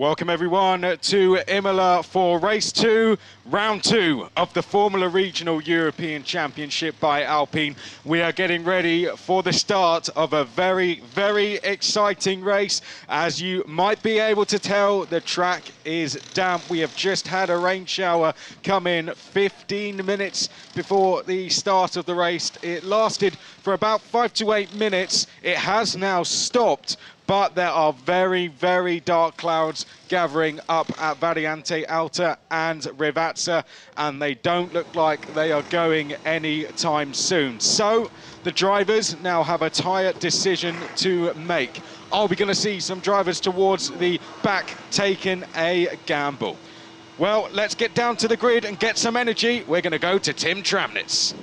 Welcome everyone to Imola for race 2, round 2 of the Formula Regional European Championship by Alpine. We are getting ready for the start of a very, very exciting race. As you might be able to tell, the track is damp. We have just had a rain shower come in 15 minutes before the start of the race. It lasted for about 5 to 8 minutes. It has now stopped, but there are very, very dark clouds gathering up at Variante Alta and Rivazza, and they don't look like they are going any time soon. So the drivers now have a tyre decision to make. Are we going to see some drivers towards the back taking a gamble? Well, let's get down to the grid and get some energy. We're going to go to Tim Tramnitz.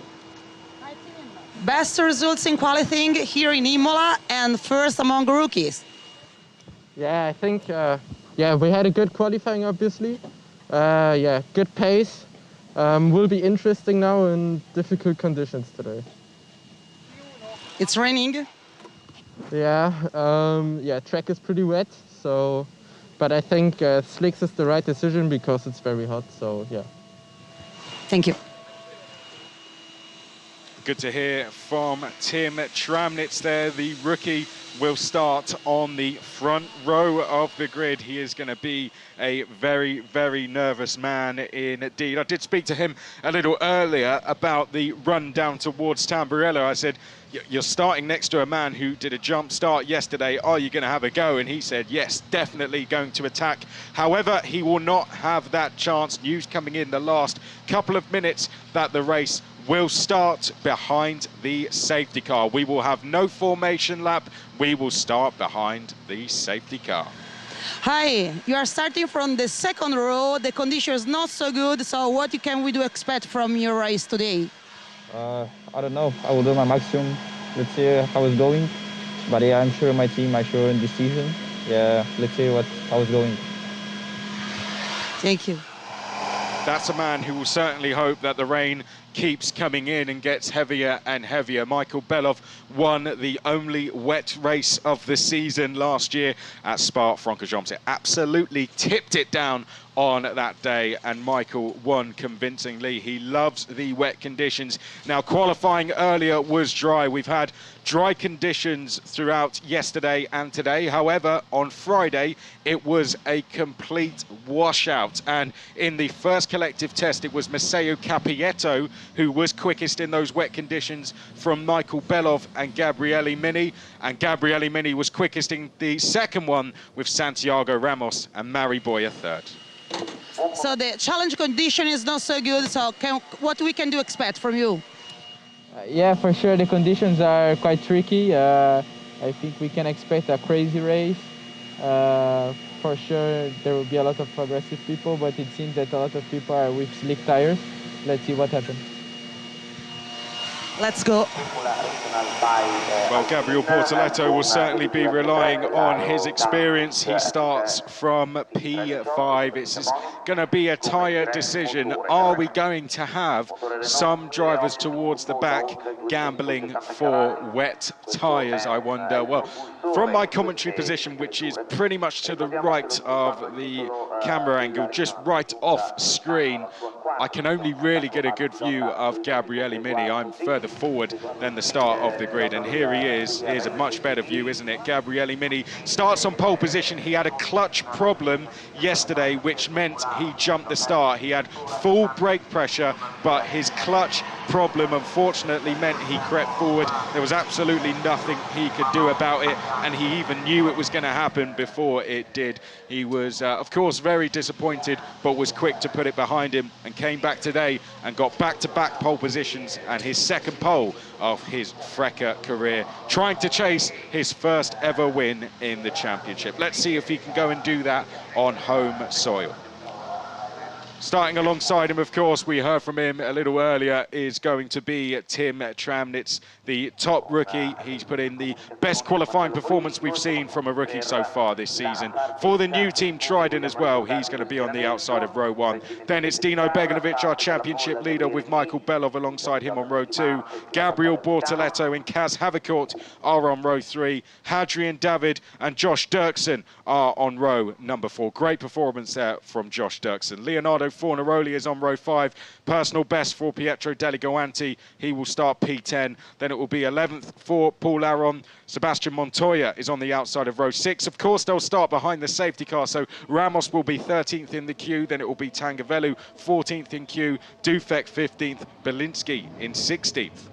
Best results in qualifying here in Imola and first among rookies. Yeah, I think we had a good qualifying, obviously. Good pace. Will be interesting now in difficult conditions today. It's raining. Track is pretty wet, but I think slicks is the right decision because it's very hot. So yeah. Thank you. Good to hear from Tim Tramnitz there. The rookie will start on the front row of the grid. He is going to be a very, very nervous man indeed. I did speak to him a little earlier about the run down towards Tamburello. I said, you're starting next to a man who did a jump start yesterday. Are you going to have a go? And he said, yes, definitely going to attack. However, he will not have that chance. News coming in the last couple of minutes that the race will start behind the safety car. We will have no formation lap. We will start behind the safety car. Hi, you are starting from the second row. The condition is not so good. So what can we expect from your race today? I don't know. I will do my maximum. Let's see how it's going. But yeah, I'm sure my team, I'm sure in this season. Yeah, let's see how it's going. Thank you. That's a man who will certainly hope that the rain keeps coming in and gets heavier and heavier. Michael Belov won the only wet race of the season last year at Spa-Francorchamps. It absolutely tipped it down on that day, and Michael won convincingly. He loves the wet conditions. Now, qualifying earlier was dry. We've had dry conditions throughout yesterday and today. However, on Friday, it was a complete washout. And in the first collective test, it was Maceo Capietto who was quickest in those wet conditions from Michael Belov and Gabriele Mini. And Gabriele Mini was quickest in the second one with Santiago Ramos and Mariboy a third. So the challenge condition is not so good. So what we can expect from you? Yeah, for sure the conditions are quite tricky. I think we can expect a crazy race. For sure there will be a lot of aggressive people, but it seems that a lot of people are with slick tires. Let's see what happens. Let's go. Well, Gabriel Bortoletto will certainly be relying on his experience. He starts from P5. It's going to be a tyre decision. Are we going to have some drivers towards the back gambling for wet tyres, I wonder? Well, from my commentary position, which is pretty much to the right of the camera angle, just right off screen, I can only really get a good view of Gabriele Mini. I'm further forward than the start of the grid, and here he is. Here's a much better view, isn't it? Gabriele Mini starts on pole position. He had a clutch problem yesterday, which meant he jumped the start. He had full brake pressure, but his clutch problem unfortunately meant he crept forward. There was absolutely nothing he could do about it, and he even knew it was going to happen before it did. He was, of course, very disappointed, but was quick to put it behind him and came back today and got back-to-back pole positions and his second pole of his Freca career, trying to chase his first ever win in the championship. Let's see if he can go and do that on home soil. Starting alongside him, of course, we heard from him a little earlier, is going to be Tim Tramnitz, the top rookie. He's put in the best qualifying performance we've seen from a rookie so far this season. For the new team Trident as well, he's going to be on the outside of row 1. Then it's Dino Beganovic, our championship leader, with Michael Belov alongside him on row 2. Gabriel Bortoletto and Kaz Havercourt are on row 3. Hadrian David and Josh Dirksen are on row number 4. Great performance there from Josh Dirksen. Leonardo Fornaroli is on row 5. Personal best for Pietro Deligoanti. He will start P10. Then it will be 11th for Paul Aron. Sebastian Montoya is on the outside of row 6. Of course, they'll start behind the safety car, so Ramos will be 13th in the queue. Then it will be Tangavelu 14th in queue. Dufek 15th. Belinsky in 16th.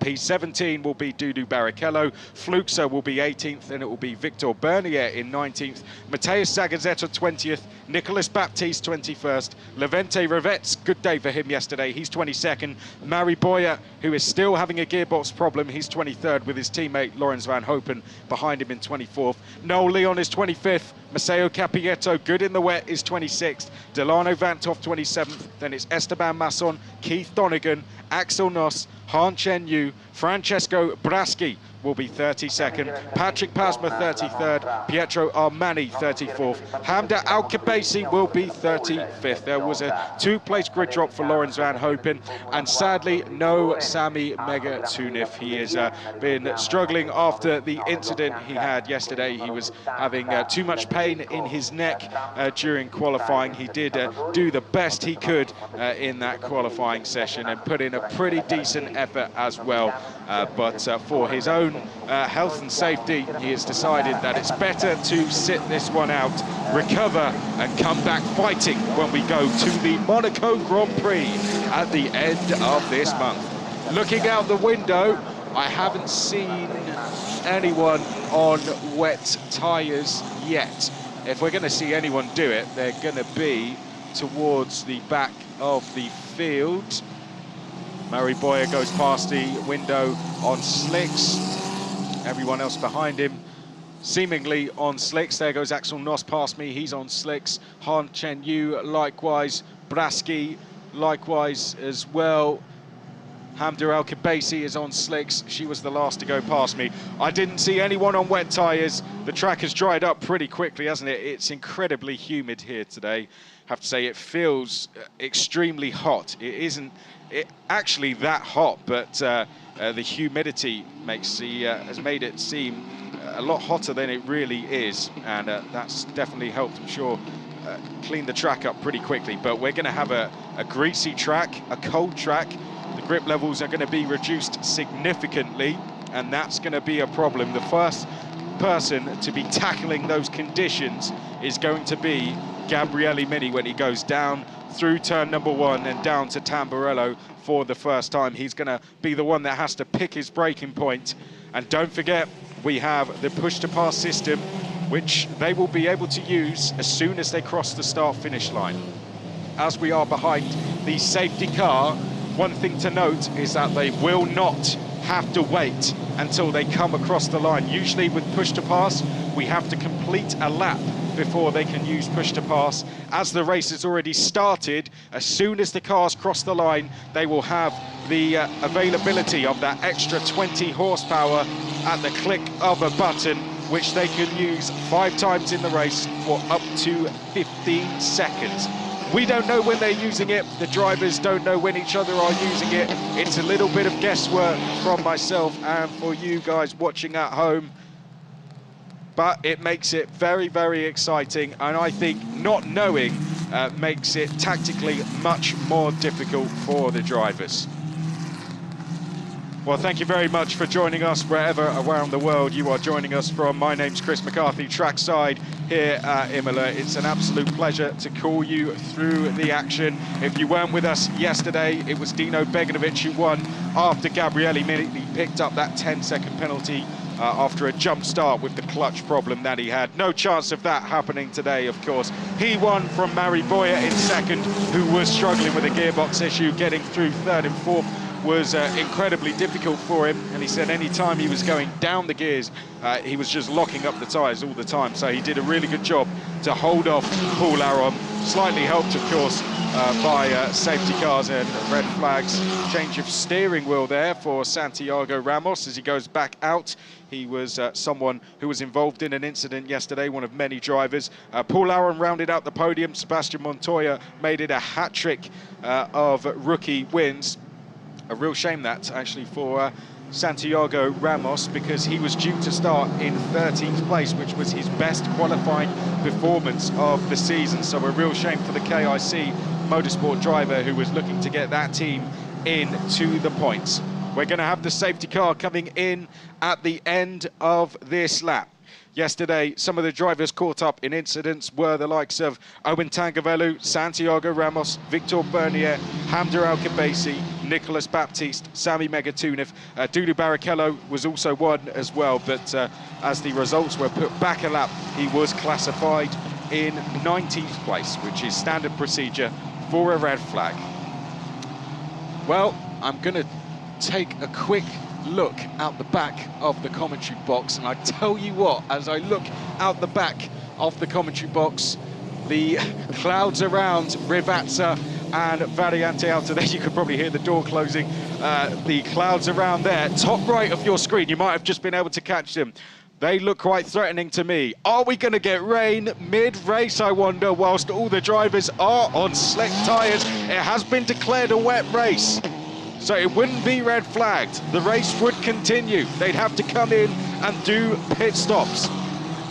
P17 will be Dudu Barrichello, Fluxer will be 18th, and it will be Victor Bernier in 19th, Mateus Zagazeta 20th, Nicolas Baptiste 21st, Levente Revets, good day for him yesterday, he's 22nd, Mari Boyer, who is still having a gearbox problem, he's 23rd with his teammate Lorenz Van Hopen behind him in 24th, Noel Leon is 25th, Maceo Capietto, good in the wet, is 26th, Delano Vantov 27th, then it's Esteban Masson, Keith Donegan, Axel Noss, Han Chen Yu, Francesco Braschi will be 32nd, Patrick Pasma 33rd, Pietro Armani 34th, Hamda Al-Khabaisi will be 35th. There was a two-place grid drop for Lorenz Van Hopen, and sadly no Sami Megatunif. He has been struggling after the incident he had yesterday. He was having too much pain in his neck during qualifying. He did do the best he could in that qualifying session and put in a pretty decent effort as well. But for his own health and safety, he has decided that it's better to sit this one out, recover and come back fighting when we go to the Monaco Grand Prix at the end of this month. Looking out the window, I haven't seen anyone on wet tyres yet. If we're going to see anyone do it, they're going to be towards the back of the field. Murray Boyer goes past the window on slicks. Everyone else behind him seemingly on slicks. There goes Axel Noss past me, he's on slicks. Han Chen Yu likewise, Braschi likewise as well. Hamda Al-Khabaisi is on slicks. She was the last to go past me. I didn't see anyone on wet tyres. The track has dried up pretty quickly, hasn't it? It's incredibly humid here today. I have to say it feels extremely hot. It isn't actually that hot, but the humidity has made it seem a lot hotter than it really is, and that's definitely helped, I'm sure, clean the track up pretty quickly. But we're going to have a greasy track, a cold track. The grip levels are going to be reduced significantly, and that's going to be a problem. The first person to be tackling those conditions is going to be Gabriele Mini when he goes down through turn number 1 and down to Tamburello for the first time. He's going to be the one that has to pick his braking point. And don't forget, we have the push-to-pass system, which they will be able to use as soon as they cross the start-finish line. As we are behind the safety car, one thing to note is that they will not have to wait until they come across the line. Usually with push-to-pass, we have to complete a lap before they can use push-to-pass. As the race has already started, as soon as the cars cross the line, they will have the availability of that extra 20 horsepower at the click of a button, which they can use 5 times in the race for up to 15 seconds. We don't know when they're using it, the drivers don't know when each other are using it. It's a little bit of guesswork from myself and for you guys watching at home. But it makes it very, very exciting, and I think not knowing makes it tactically much more difficult for the drivers. Well, thank you very much for joining us wherever around the world you are joining us from. My name's Chris McCarthy, trackside here at Imola. It's an absolute pleasure to call you through the action. If you weren't with us yesterday, it was Dino Beganovic who won after Gabriele Mini picked up that 10-second penalty after a jump start with the clutch problem that he had. No chance of that happening today, of course. He won from Mari Boyer in second, who was struggling with a gearbox issue, getting through third and fourth. was incredibly difficult for him, and he said any time he was going down the gears, he was just locking up the tyres all the time. So he did a really good job to hold off Paul Aron, slightly helped, of course, by safety cars and red flags. Change of steering wheel there for Santiago Ramos as he goes back out. He was someone who was involved in an incident yesterday, one of many drivers. Paul Aron rounded out the podium. Sebastian Montoya made it a hat-trick of rookie wins. A real shame that, actually, for Santiago Ramos, because he was due to start in 13th place, which was his best qualifying performance of the season. So a real shame for the KIC motorsport driver who was looking to get that team into the points. We're going to have the safety car coming in at the end of this lap. Yesterday, some of the drivers caught up in incidents were the likes of Owen Tangavelu, Santiago Ramos, Victor Bernier, Hamza Al-Khabaisi, Nicolas Baptiste, Sami Megatunov. Dudu Barrichello was also one as well, but as the results were put back a lap, he was classified in 19th place, which is standard procedure for a red flag. Well, I'm going to take a quick look out the back of the commentary box, and I tell you what, as I look out the back of the commentary box, the clouds around Rivazza and Variante Alta there, you could probably hear the door closing, the clouds around there, top right of your screen, you might have just been able to catch them. They look quite threatening to me. Are we going to get rain mid-race, I wonder, whilst all the drivers are on slick tyres? It has been declared a wet race, so it wouldn't be red flagged. The race would continue. They'd have to come in and do pit stops.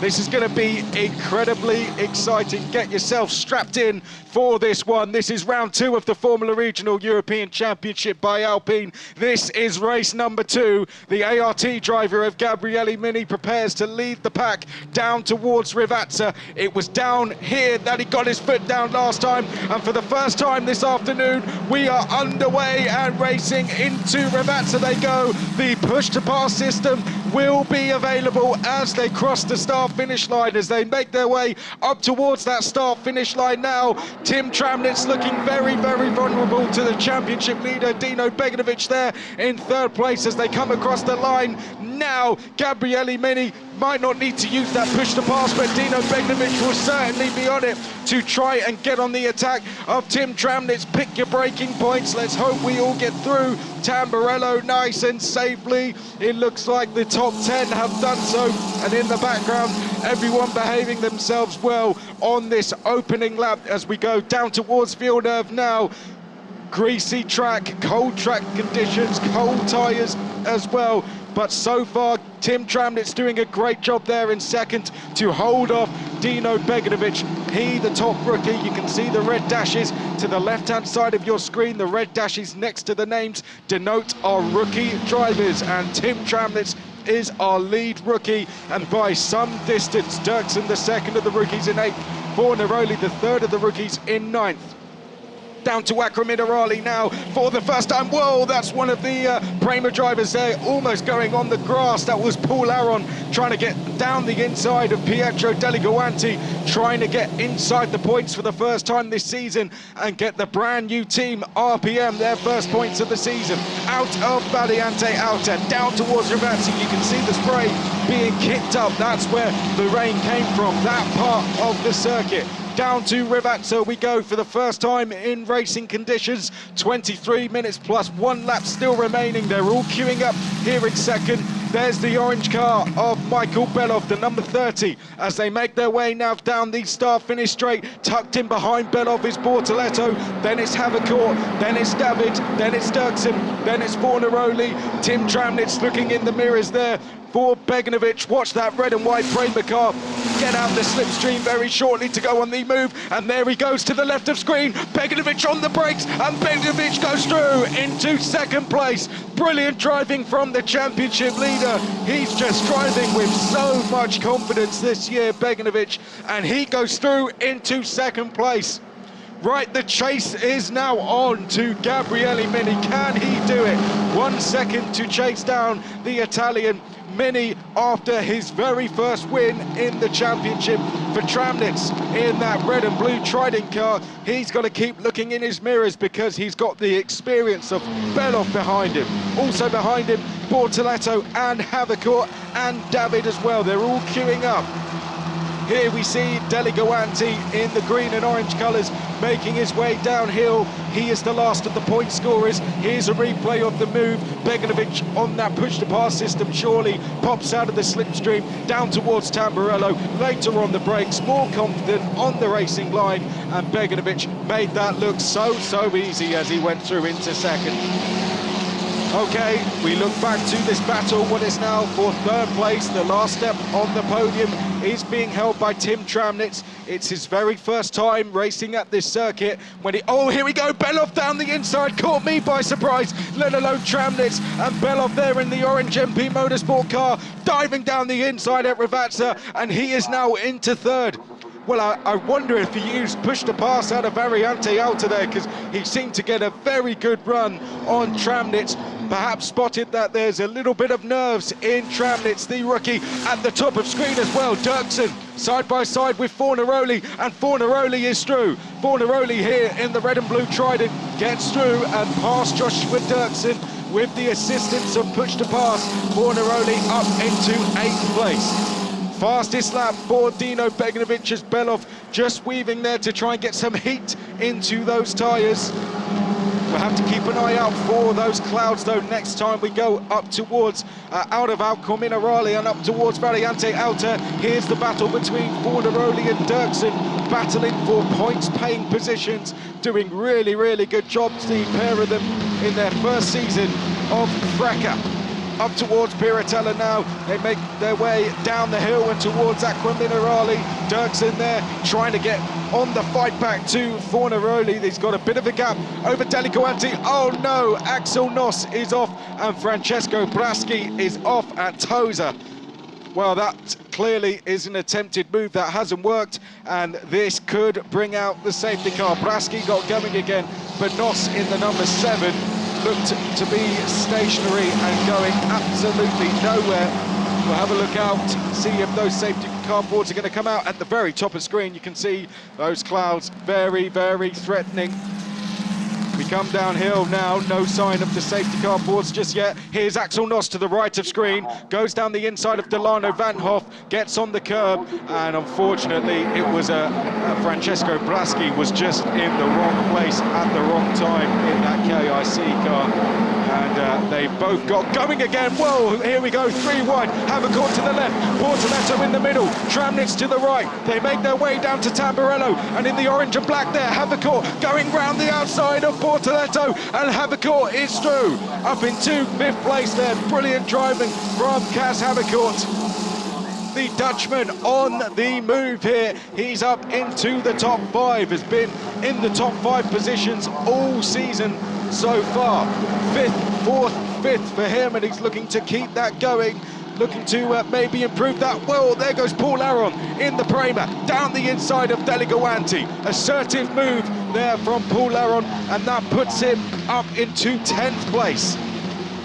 This is going to be incredibly exciting. Get yourself strapped in for this one. This is round 2 of the Formula Regional European Championship by Alpine. This is race number 2. The ART driver of Gabriele Mini prepares to lead the pack down towards Rivazza. It was down here that he got his foot down last time, and for the first time this afternoon we are underway and racing into Rivazza they go. The push-to-pass system will be available as they cross the start-finish line, as they make their way up towards that start-finish line now. Tim Tramnitz looking very, very vulnerable to the championship leader, Dino Beganovic, there in 3rd place as they come across the line. Now, Gabriele Mini might not need to use that push to pass, but Dino Beganovic will certainly be on it to try and get on the attack of Tim Tramnitz. Pick your braking points. Let's hope we all get through Tamburello nice and safely. It looks like the top 10 have done so, and in the background, everyone behaving themselves well on this opening lap as we go down towards Villeneuve now. Greasy track, cold track conditions, cold tyres as well. But so far, Tim Tramnitz doing a great job there in 2nd to hold off Dino Beganovic. He, the top rookie, you can see the red dashes to the left-hand side of your screen. The red dashes next to the names denote our rookie drivers, and Tim Tramnitz is our lead rookie, and by some distance. Dirksen, the 2nd of the rookies, in 8th. Fornaroli, the 3rd of the rookies, in 9th. Down to Acqua Minerali now for the first time. Whoa, that's one of the Prema drivers there, almost going on the grass. That was Paul Aron trying to get down the inside of Pietro Deligoanti, trying to get inside the points for the first time this season and get the brand new team RPM their first points of the season. Out of Variante Alta, down towards Rivazza. You can see the spray being kicked up. That's where the rain came from, that part of the circuit. Down to Rivazza we go for the first time in racing conditions. 23 minutes plus 1 lap still remaining. They're all queuing up here in 2nd. There's the orange car of Michael Belov, the number 30, as they make their way now down the start-finish straight. Tucked in behind Belov is Bortoletto, then it's Havercourt, then it's David, then it's Dirksen, then it's Fornaroli. Tim Tramnitz looking in the mirrors there for Beganovic. Watch that red and white Prema car get out the slipstream very shortly to go on the move, and there he goes to the left of screen. Beganovic on the brakes, and Beganovic goes through into 2nd place. Brilliant driving from the championship leader. He's just driving with so much confidence this year, Beganovic, and he goes through into 2nd place. Right, the chase is now on to Gabriele Mini. Can he do it? 1 second to chase down the Italian. Mini after his very first win in the championship for Tramnitz in that red and blue Trident car. He's got to keep looking in his mirrors because he's got the experience of Belov behind him. Also behind him, Bortoletto and Havicourt and David as well. They're all queuing up. Here we see Deligoanti in the green and orange colours making his way downhill. He is the last of the point scorers. Here's a replay of the move. Beganovic on that push-to-pass system surely pops out of the slipstream down towards Tamburello. Later on the brakes, more confident on the racing line, and Beganovic made that look so easy as he went through into second. Okay, we look back to this battle. What is now for third place, the last step on the podium, is being held by Tim Tramnitz. It's his very first time racing at this circuit when he... Oh, here we go, Belov down the inside, caught me by surprise, let alone Tramnitz. And Belov there in the orange MP Motorsport car, diving down the inside at Ravazza, and he is now into third. Well, I wonder if he used push-to-pass out of Variante Alta there, because he seemed to get a very good run on Tramnitz. Perhaps spotted that there's a little bit of nerves in Tramnitz, the rookie, at the top of screen as well. Dirksen side by side with Fornaroli, and Fornaroli is through. Fornaroli here in the red and blue Trident gets through and past Joshua Dirksen with the assistance of push-to-pass. Fornaroli up into 8th place. Fastest lap for Dino Beganovic as Belov just weaving there to try and get some heat into those tyres. We'll have to keep an eye out for those clouds though next time we go up towards out of Alco Minerale and up towards Variante Alta. Here's the battle between Fornaroli and Dirksen, battling for points paying positions, doing really good jobs, the pair of them in their first season of FRECA. Up towards Piratella now, they make their way down the hill and towards Aqua Minerale. Dirksen there trying to get on the fight back to Fornaroli. He's got a bit of a gap over Deligoanti. Oh no, Axel Noss is off and Francesco Braschi is off at Tosa. Well, that clearly is an attempted move that hasn't worked, and this could bring out the safety car. Braschi got going again, but Noss in the number 7 looked to be stationary and going absolutely nowhere. We'll have a look out, see if those safety car boards are going to come out. At the very top of screen, you can see those clouds very threatening. We come downhill now, no sign of the safety car boards just yet. Here's Axel Noss to the right of screen, goes down the inside of Delano Van Hoff, gets on the curb, and unfortunately it was Francesco Braschi was just in the wrong place at the wrong time in that KIC car. And they both got going again. Whoa, here we go, 3 wide. Havicourt to the left, Bortoletto in the middle, Tramnitz to the right. They make their way down to Tamburello, and in the orange and black there, Havicourt going round the outside of Bortoletto, and Havicourt is through. Up into 5th place there, brilliant driving from Cas Havicourt. The Dutchman on the move here. He's up into the top 5, has been in the top 5 positions all season so far. 5th, 4th, 5th for him, and he's looking to keep that going, looking to maybe improve that. Well, there goes Paul Aron in the Prema, down the inside of Deligoanti. Assertive move there from Paul Aron, and that puts him up into 10th place.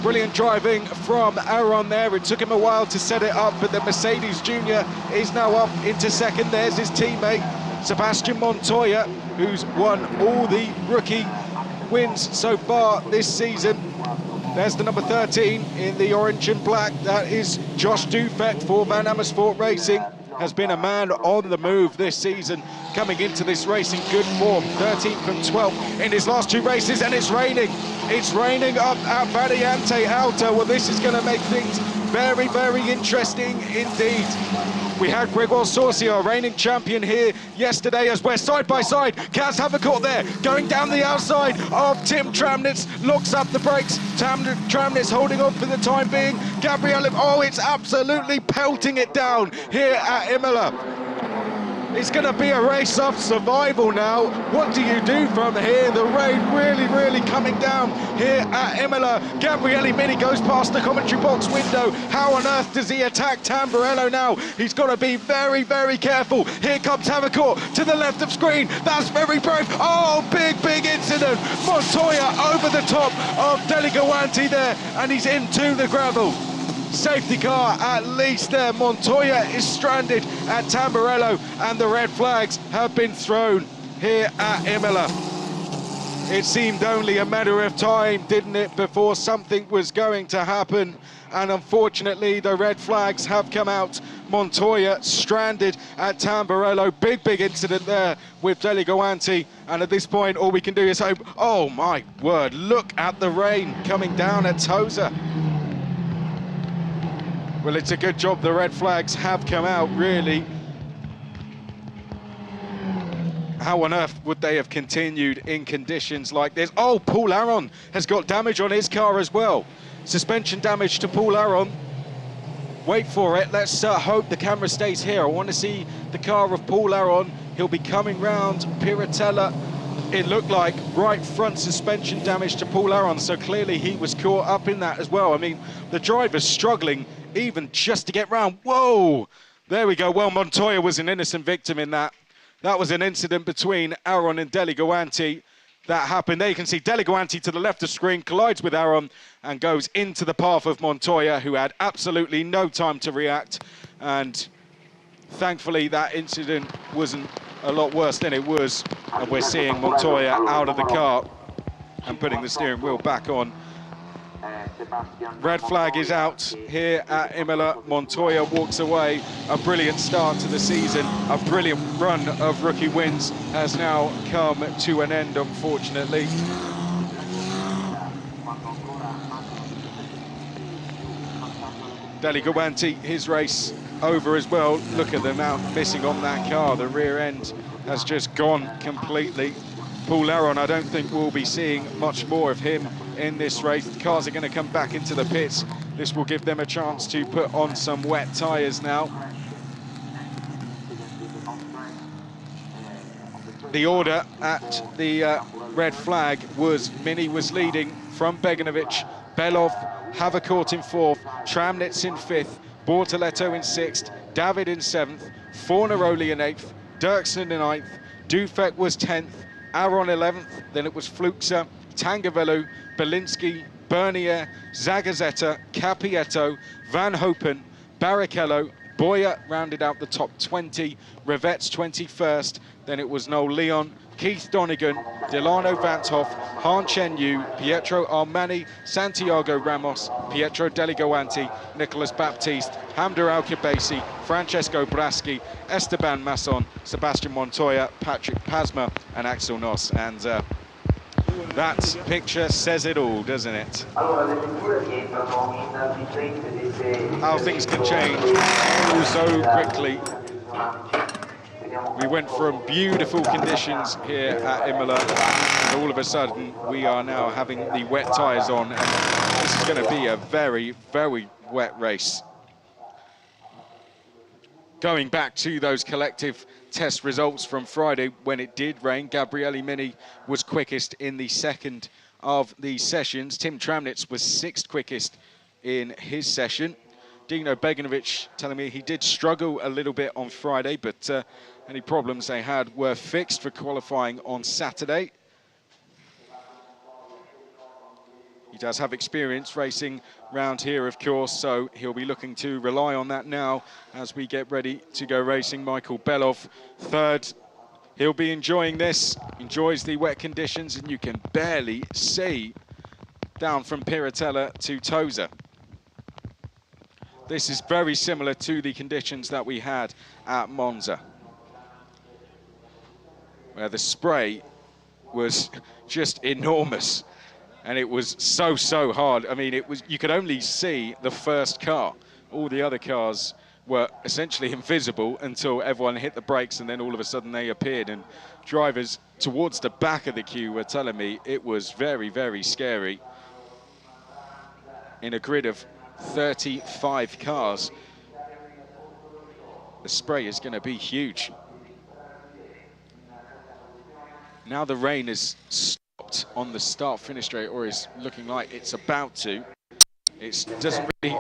Brilliant driving from Aron there. It took him a while to set it up, but the Mercedes Junior is now up into 2nd. There's his teammate, Sebastian Montoya, who's won all the rookie wins so far this season. There's the number 13 in the orange and black. That is Josh Dufek for Van Amersfoort Racing. Has been a man on the move this season, coming into this race in good form. 13th and 12th in his last 2 races, and it's raining. It's raining up at Variante Alta. Well, this is going to make things very interesting indeed. We had Grégoire Saucier, reigning champion, here yesterday as we're side by side. Cas Havicourt there, going down the outside of Tim Tramnitz, locks up the brakes. Tramnitz holding on for the time being. Gabriel, oh, it's absolutely pelting it down here at Imola. It's going to be a race of survival now. What do you do from here? The rain really coming down here at Imola. Gabriele Mini goes past the commentary box window. How on earth does he attack Tamburello now? He's got to be very careful. Here comes Havicourt to the left of screen. That's very brave. Oh, big incident. Montoya over the top of Deligoanti there, and he's into the gravel. Safety car at least there. Montoya is stranded at Tamburello, and the red flags have been thrown here at Imola. It seemed only a matter of time, didn't it, before something was going to happen. And unfortunately, the red flags have come out. Montoya stranded at Tamburello. Big incident there with Delegoanti. And at this point, all we can do is hope. Oh, my word. Look at the rain coming down at Tosa. Well, it's a good job the red flags have come out, really. How on earth would they have continued in conditions like this? Oh, Paul Aron has got damage on his car as well. Suspension damage to Paul Aron. Wait for it. Let's hope the camera stays here. I want to see the car of Paul Aron. He'll be coming round Piratella. It looked like right front suspension damage to Paul Aron, so clearly he was caught up in that as well. I mean, the driver's struggling even just to get round. Whoa! There we go. Well, Montoya was an innocent victim in that. That was an incident between Aron and Delegoanti that happened. There you can see Delegoanti to the left of screen, collides with Aron and goes into the path of Montoya, who had absolutely no time to react. And thankfully, that incident wasn't a lot worse than it was. And we're seeing Montoya out of the car and putting the steering wheel back on. Red flag is out here at Imola. Montoya walks away. A brilliant start to the season. A brilliant run of rookie wins has now come to an end, unfortunately. Delegoanti, his race over as well. Look at the amount missing on that car. The rear end has just gone completely. Paul Aron, I don't think we'll be seeing much more of him in this race. The cars are going to come back into the pits. This will give them a chance to put on some wet tyres now. The order at the red flag was Mini was leading from Beganovic, Belov, Havercourt in fourth, Tramnitz in fifth, Bortoletto in sixth, David in seventh, Fornaroli in eighth, Dirksen in ninth, Dufek was 10th, Aron 11th, then it was Fluxa, Tangavellu, Belinsky, Bernier, Zagazeta, Capietto, Van Hopen, Barrichello, Boyer rounded out the top 20, Revetz 21st, then it was Noel Leon, Keith Donegan, Delano Vanthoff, Han Chen Yu, Pietro Armani, Santiago Ramos, Pietro Delegoanti, Nicolas Baptiste, Hamder Al-Kibasi, Francesco Braschi, Esteban Masson, Sebastian Montoya, Patrick Pasma and Axel Noss. And that picture says it all, doesn't it? How things can change so quickly. We went from beautiful conditions here at Imola, and all of a sudden we are now having the wet tyres on, and this is going to be a very wet race. Going back to those collective test results from Friday when it did rain, Gabriele Mini was quickest in the second of the sessions. Tim Tramnitz was sixth quickest in his session. Dino Beganovic telling me he did struggle a little bit on Friday, but any problems they had were fixed for qualifying on Saturday. He does have experience racing round here, of course, so he'll be looking to rely on that now as we get ready to go racing. Michael Belov, third. He'll be enjoying this, enjoys the wet conditions, and you can barely see down from Piratella to Tosa. This is very similar to the conditions that we had at Monza, where the spray was just enormous. And it was so hard. I mean, you could only see the first car. All the other cars were essentially invisible until everyone hit the brakes, and then all of a sudden they appeared. And drivers towards the back of the queue were telling me it was very scary. In a grid of 35 cars, the spray is going to be huge. Now the rain is stopped on the start-finish straight, or is looking like it's about to. It doesn't really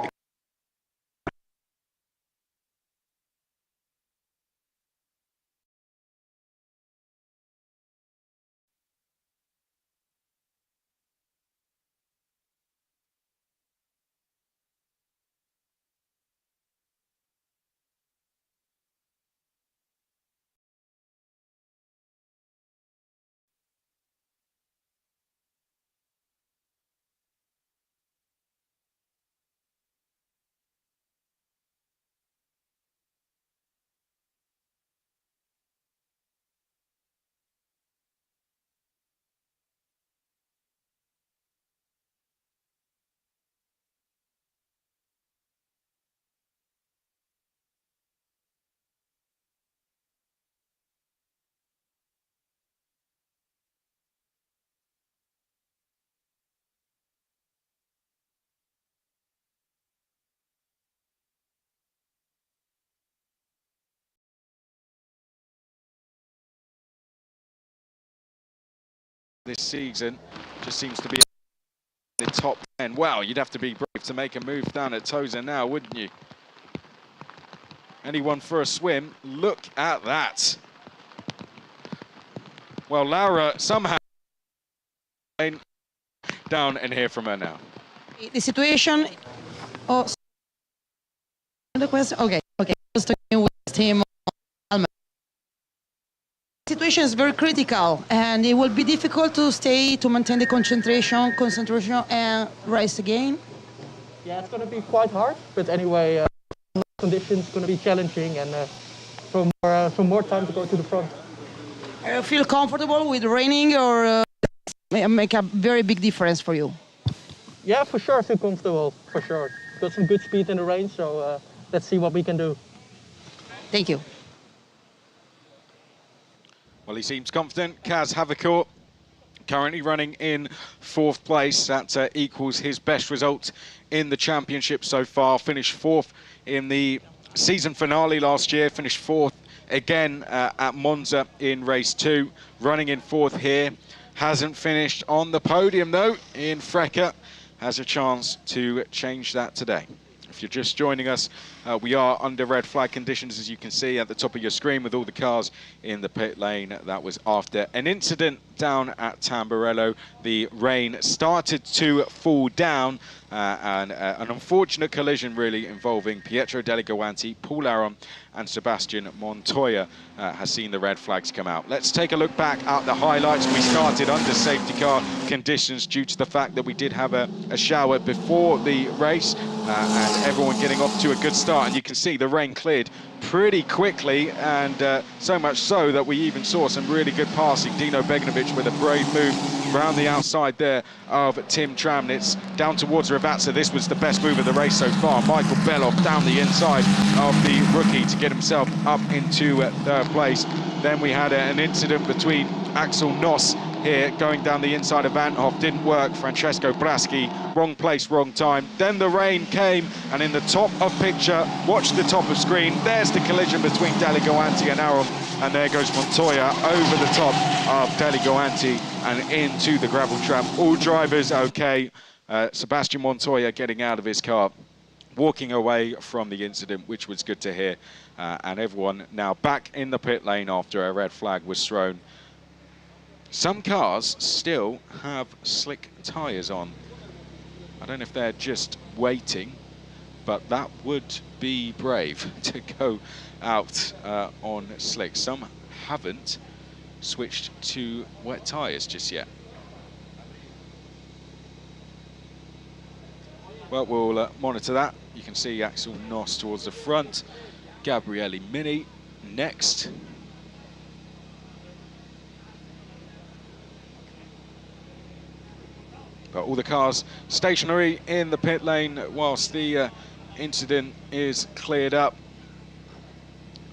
this season. Just seems to be in the top 10. Wow, you'd have to be brave to make a move down at Tosa now, wouldn't you? Anyone for a swim? Look at that. Well, Laura somehow down and hear from her now. The situation. Oh, the question. Okay. I was talking with him. The situation is very critical, and it will be difficult to maintain the concentration, and race again. Yeah, it's going to be quite hard, but anyway, conditions going to be challenging, and some more time to go to the front. Feel comfortable with raining, or make a very big difference for you? Yeah, for sure, I feel comfortable, for sure. Got some good speed in the rain, so let's see what we can do. Thank you. Well, he seems confident. Kaz Havicourt currently running in 4th place. That equals his best result in the championship so far. Finished 4th in the season finale last year, finished 4th again at Monza in race 2, running in 4th here. Hasn't finished on the podium though in Freca. Has a chance to change that today. If you're just joining us, we are under red flag conditions, as you can see at the top of your screen, with all the cars in the pit lane. That was after an incident down at Tamburello. The rain started to fall down, and an unfortunate collision really involving Pietro Deligoanti, Paul Aron and Sebastian Montoya has seen the red flags come out. Let's take a look back at the highlights. We started under safety car conditions due to the fact that we did have a shower before the race, and everyone getting off to a good start. And you can see the rain cleared pretty quickly, and so much so that we even saw some really good passing. Dino Beganovic with a brave move around the outside there of Tim Tramnitz down towards Ravazza. This was the best move of the race so far. Michael Beloff down the inside of the rookie to get himself up into 3rd place. Then we had an incident between Axel Noss here going down the inside of Van Hoff. Didn't work. Francesco Braschi, wrong place, wrong time. Then the rain came, and in the top of picture, watch the top of screen, there's the collision between Deligoanti and Aron, and there goes Montoya over the top of Deligoanti and into the gravel trap. All drivers okay. Sebastian Montoya getting out of his car, walking away from the incident, which was good to hear. And everyone now back in the pit lane after a red flag was thrown. Some cars still have slick tyres on. I don't know if they're just waiting, but that would be brave to go out on slick. Some haven't switched to wet tyres just yet. Well, we'll monitor that. You can see Axel Noss towards the front, Gabriele Mini next. But all the cars stationary in the pit lane whilst the incident is cleared up.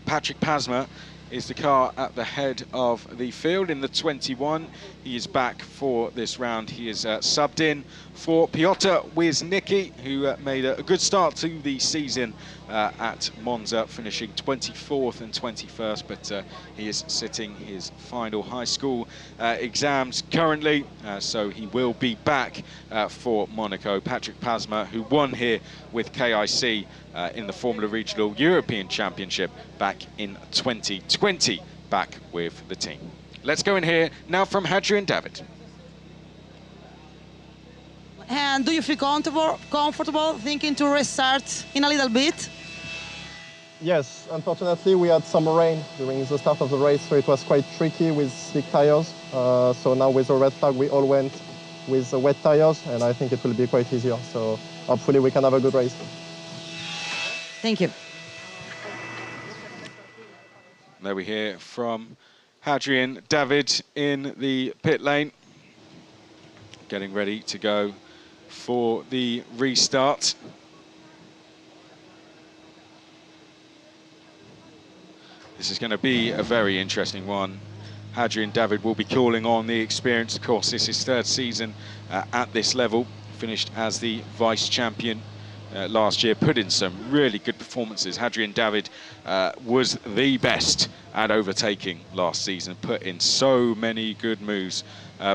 Patrick Pasma is the car at the head of the field in the 21. He is back for this round. He is subbed in for Piotr Wisnicki, who made a good start to the season at Monza, finishing 24th and 21st, but he is sitting his final high school exams currently, so he will be back for Monaco. Patrick Pasma, who won here with KIC in the Formula Regional European Championship back in 2020, back with the team. Let's go in here now from Hadrian David. And do you feel comfortable thinking to restart in a little bit? Yes, unfortunately we had some rain during the start of the race, so it was quite tricky with slick tires. So now with the red flag we all went with the wet tires, and I think it will be quite easier. So hopefully we can have a good race. Thank you. There we hear from Hadrian David in the pit lane, getting ready to go for the restart. This is going to be a very interesting one. Hadrian David will be calling on the experience. Of course, this is his 3rd season at this level. Finished as the vice champion last year, put in some really good performances. Hadrian David was the best at overtaking last season, put in so many good moves.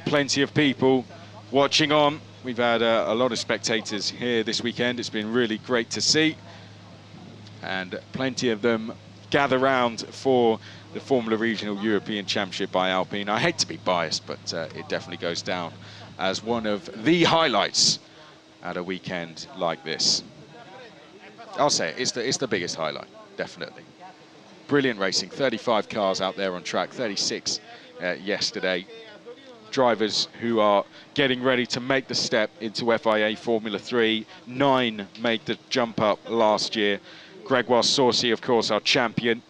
Plenty of people watching on. We've had a lot of spectators here this weekend. It's been really great to see, and plenty of them gather round for the Formula Regional European Championship by Alpine. I hate to be biased, but it definitely goes down as one of the highlights at a weekend like this. I'll say it, it's the biggest highlight, definitely. Brilliant racing, 35 cars out there on track, 36 yesterday. Drivers who are getting ready to make the step into FIA Formula 3. 9 made the jump up last year. Gregoire Saucy, of course, our champion,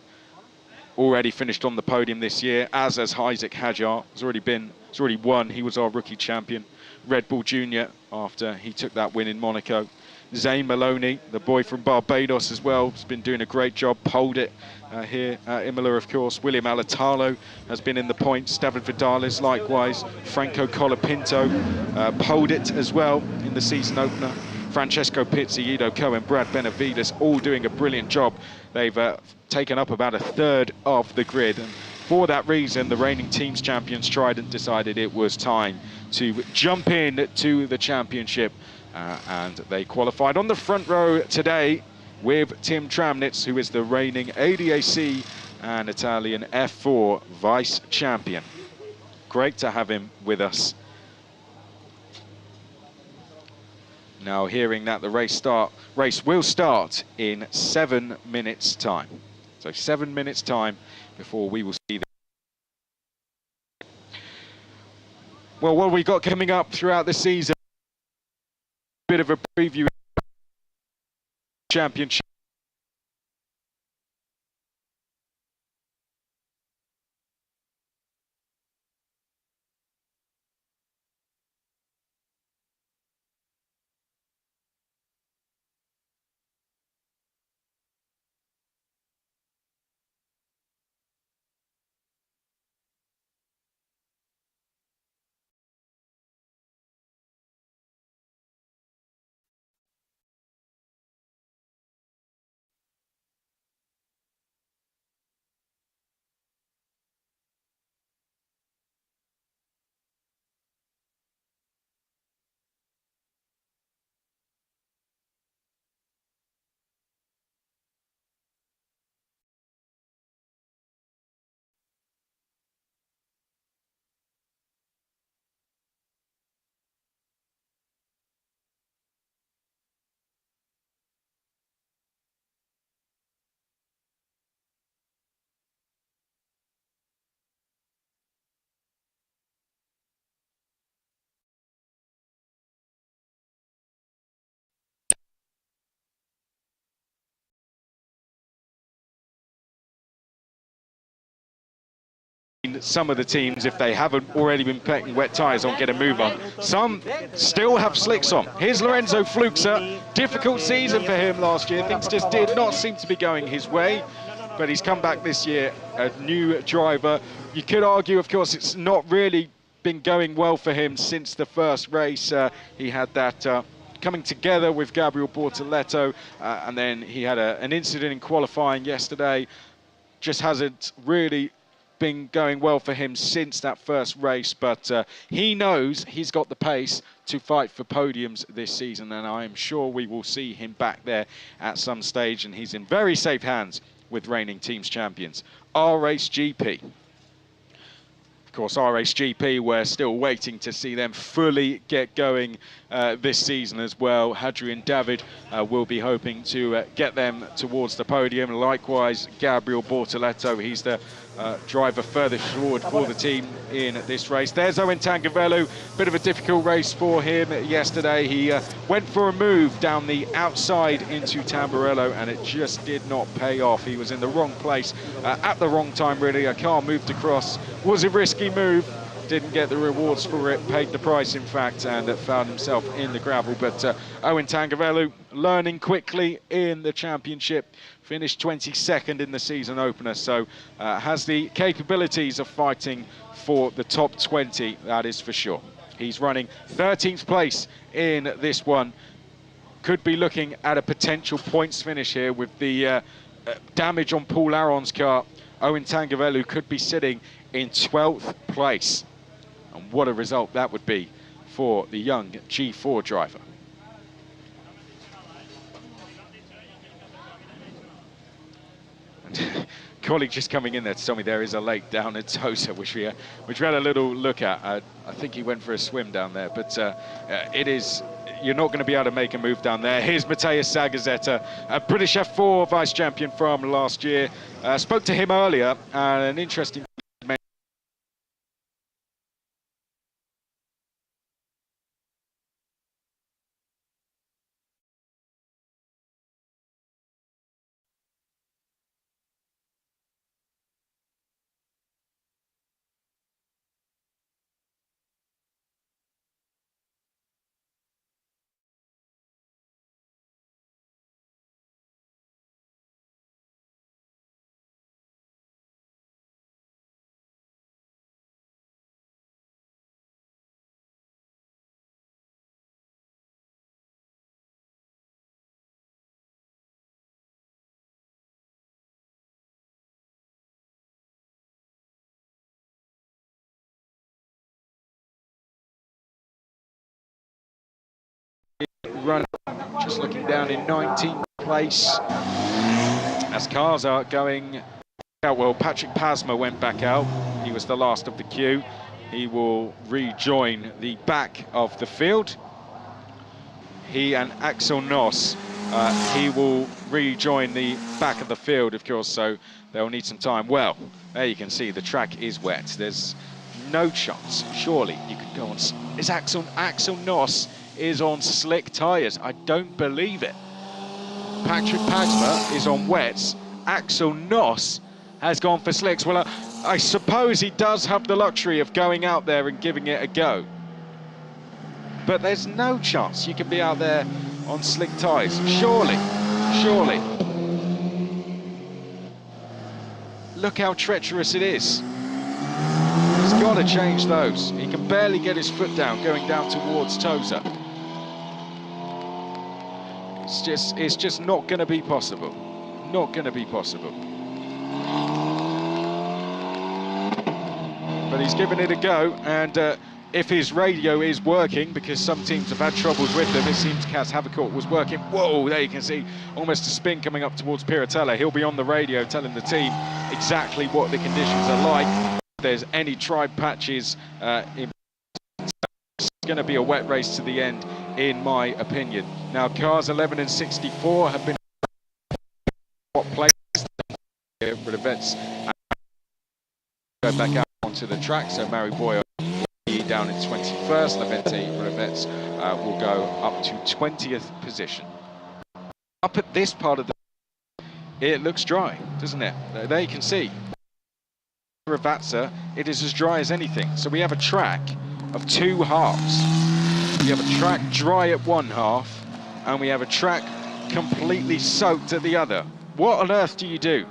already finished on the podium this year, as has Isaac Hadjar. He's already won. He was our rookie champion. Red Bull Junior, after he took that win in Monaco. Zane Maloney, the boy from Barbados as well, has been doing a great job, poled it here at Imola, of course. William Alatalo has been in the points. David Vidales, likewise. Franco Colapinto poled it as well in the season opener. Francesco Pizzi, Ido Cohen, Brad Benavides, all doing a brilliant job. They've taken up about a third of the grid. And for that reason, the reigning teams champions Trident decided it was time to jump in to the championship. And they qualified on the front row today with Tim Tramnitz, who is the reigning ADAC and Italian F4 vice champion. Great to have him with us. Now hearing that the race will start in 7 minutes time. So 7 minutes time before we will see the... Well, what we got coming up throughout the season, a bit of a preview championship. Some of the teams, if they haven't already been putting wet tyres on, get a move on. Some still have slicks on. Here's Lorenzo Fluxer. Difficult season for him last year. Things just did not seem to be going his way, but he's come back this year, a new driver. You could argue, of course, it's not really been going well for him since the first race. He had that coming together with Gabriel Bortoleto, and then he had an incident in qualifying yesterday. Just hasn't really been going well for him since that first race, but he knows he's got the pace to fight for podiums this season, and I'm sure we will see him back there at some stage, and he's in very safe hands with reigning teams champions R-Race GP. Of course, R-Race GP, we're still waiting to see them fully get going this season as well. Hadrian David will be hoping to get them towards the podium. Likewise, Gabriel Bortoleto, he's the driver furthest forward for the team in this race. There's Owen Tangavellu, bit of a difficult race for him yesterday. He went for a move down the outside into Tamburello, and it just did not pay off. He was in the wrong place at the wrong time, really. A car moved across, was a risky move, didn't get the rewards for it, paid the price in fact, and found himself in the gravel. But Owen Tangavellu learning quickly in the championship, finished 22nd in the season opener, so has the capabilities of fighting for the top 20, that is for sure. He's running 13th place in this one. could be looking at a potential points finish here with the damage on Paul Aron's car. Owen Tangavelu could be sitting in 12th place. And what a result that would be for the young G4 driver. And colleague just coming in there to tell me there is a lake down at Tosa, which we had a little look at. I think he went for a swim down there, but it is. You're not going to be able to make a move down there. Here's Matthias Zagazzetta, a British F4 vice champion from last year. Spoke to him earlier, and an interesting run, just looking down in 19th place as cars are going out. Well, Patrick Pasma went back out. He was the last of the queue. He will rejoin the back of the field. He and Axel Noss, he will rejoin the back of the field, of course, so they'll need some time. Well, there you can see the track is wet. There's no chance, surely, you could go on. Is Axel Noss is on slick tyres? I don't believe it. Patrick Pasma is on wets. Axel Noss has gone for slicks. Well, I suppose he does have the luxury of going out there and giving it a go. But there's no chance you can be out there on slick tyres. Surely, surely. Look how treacherous it is. He's got to change those. He can barely get his foot down going down towards Tosa. It's just not going to be possible. Not going to be possible. But he's given it a go, and if his radio is working, because some teams have had troubles with them, it seems Kaz Havercourt was working. Whoa, there you can see almost a spin coming up towards Piratella. He'll be on the radio telling the team exactly what the conditions are like. If there's any tribe patches, it's going to be a wet race to the end, in my opinion. Now, cars 11 and 64 have been placed for the vets. Go back out onto the track, so Mary Boyer down in 21st, Levente Rivets will go up to 20th position. Up at this part of the, it looks dry, doesn't it? There you can see. Ravatsa, it is as dry as anything. So we have a track of two halves. We have a track dry at one half, and we have a track completely soaked at the other. What on earth do you do?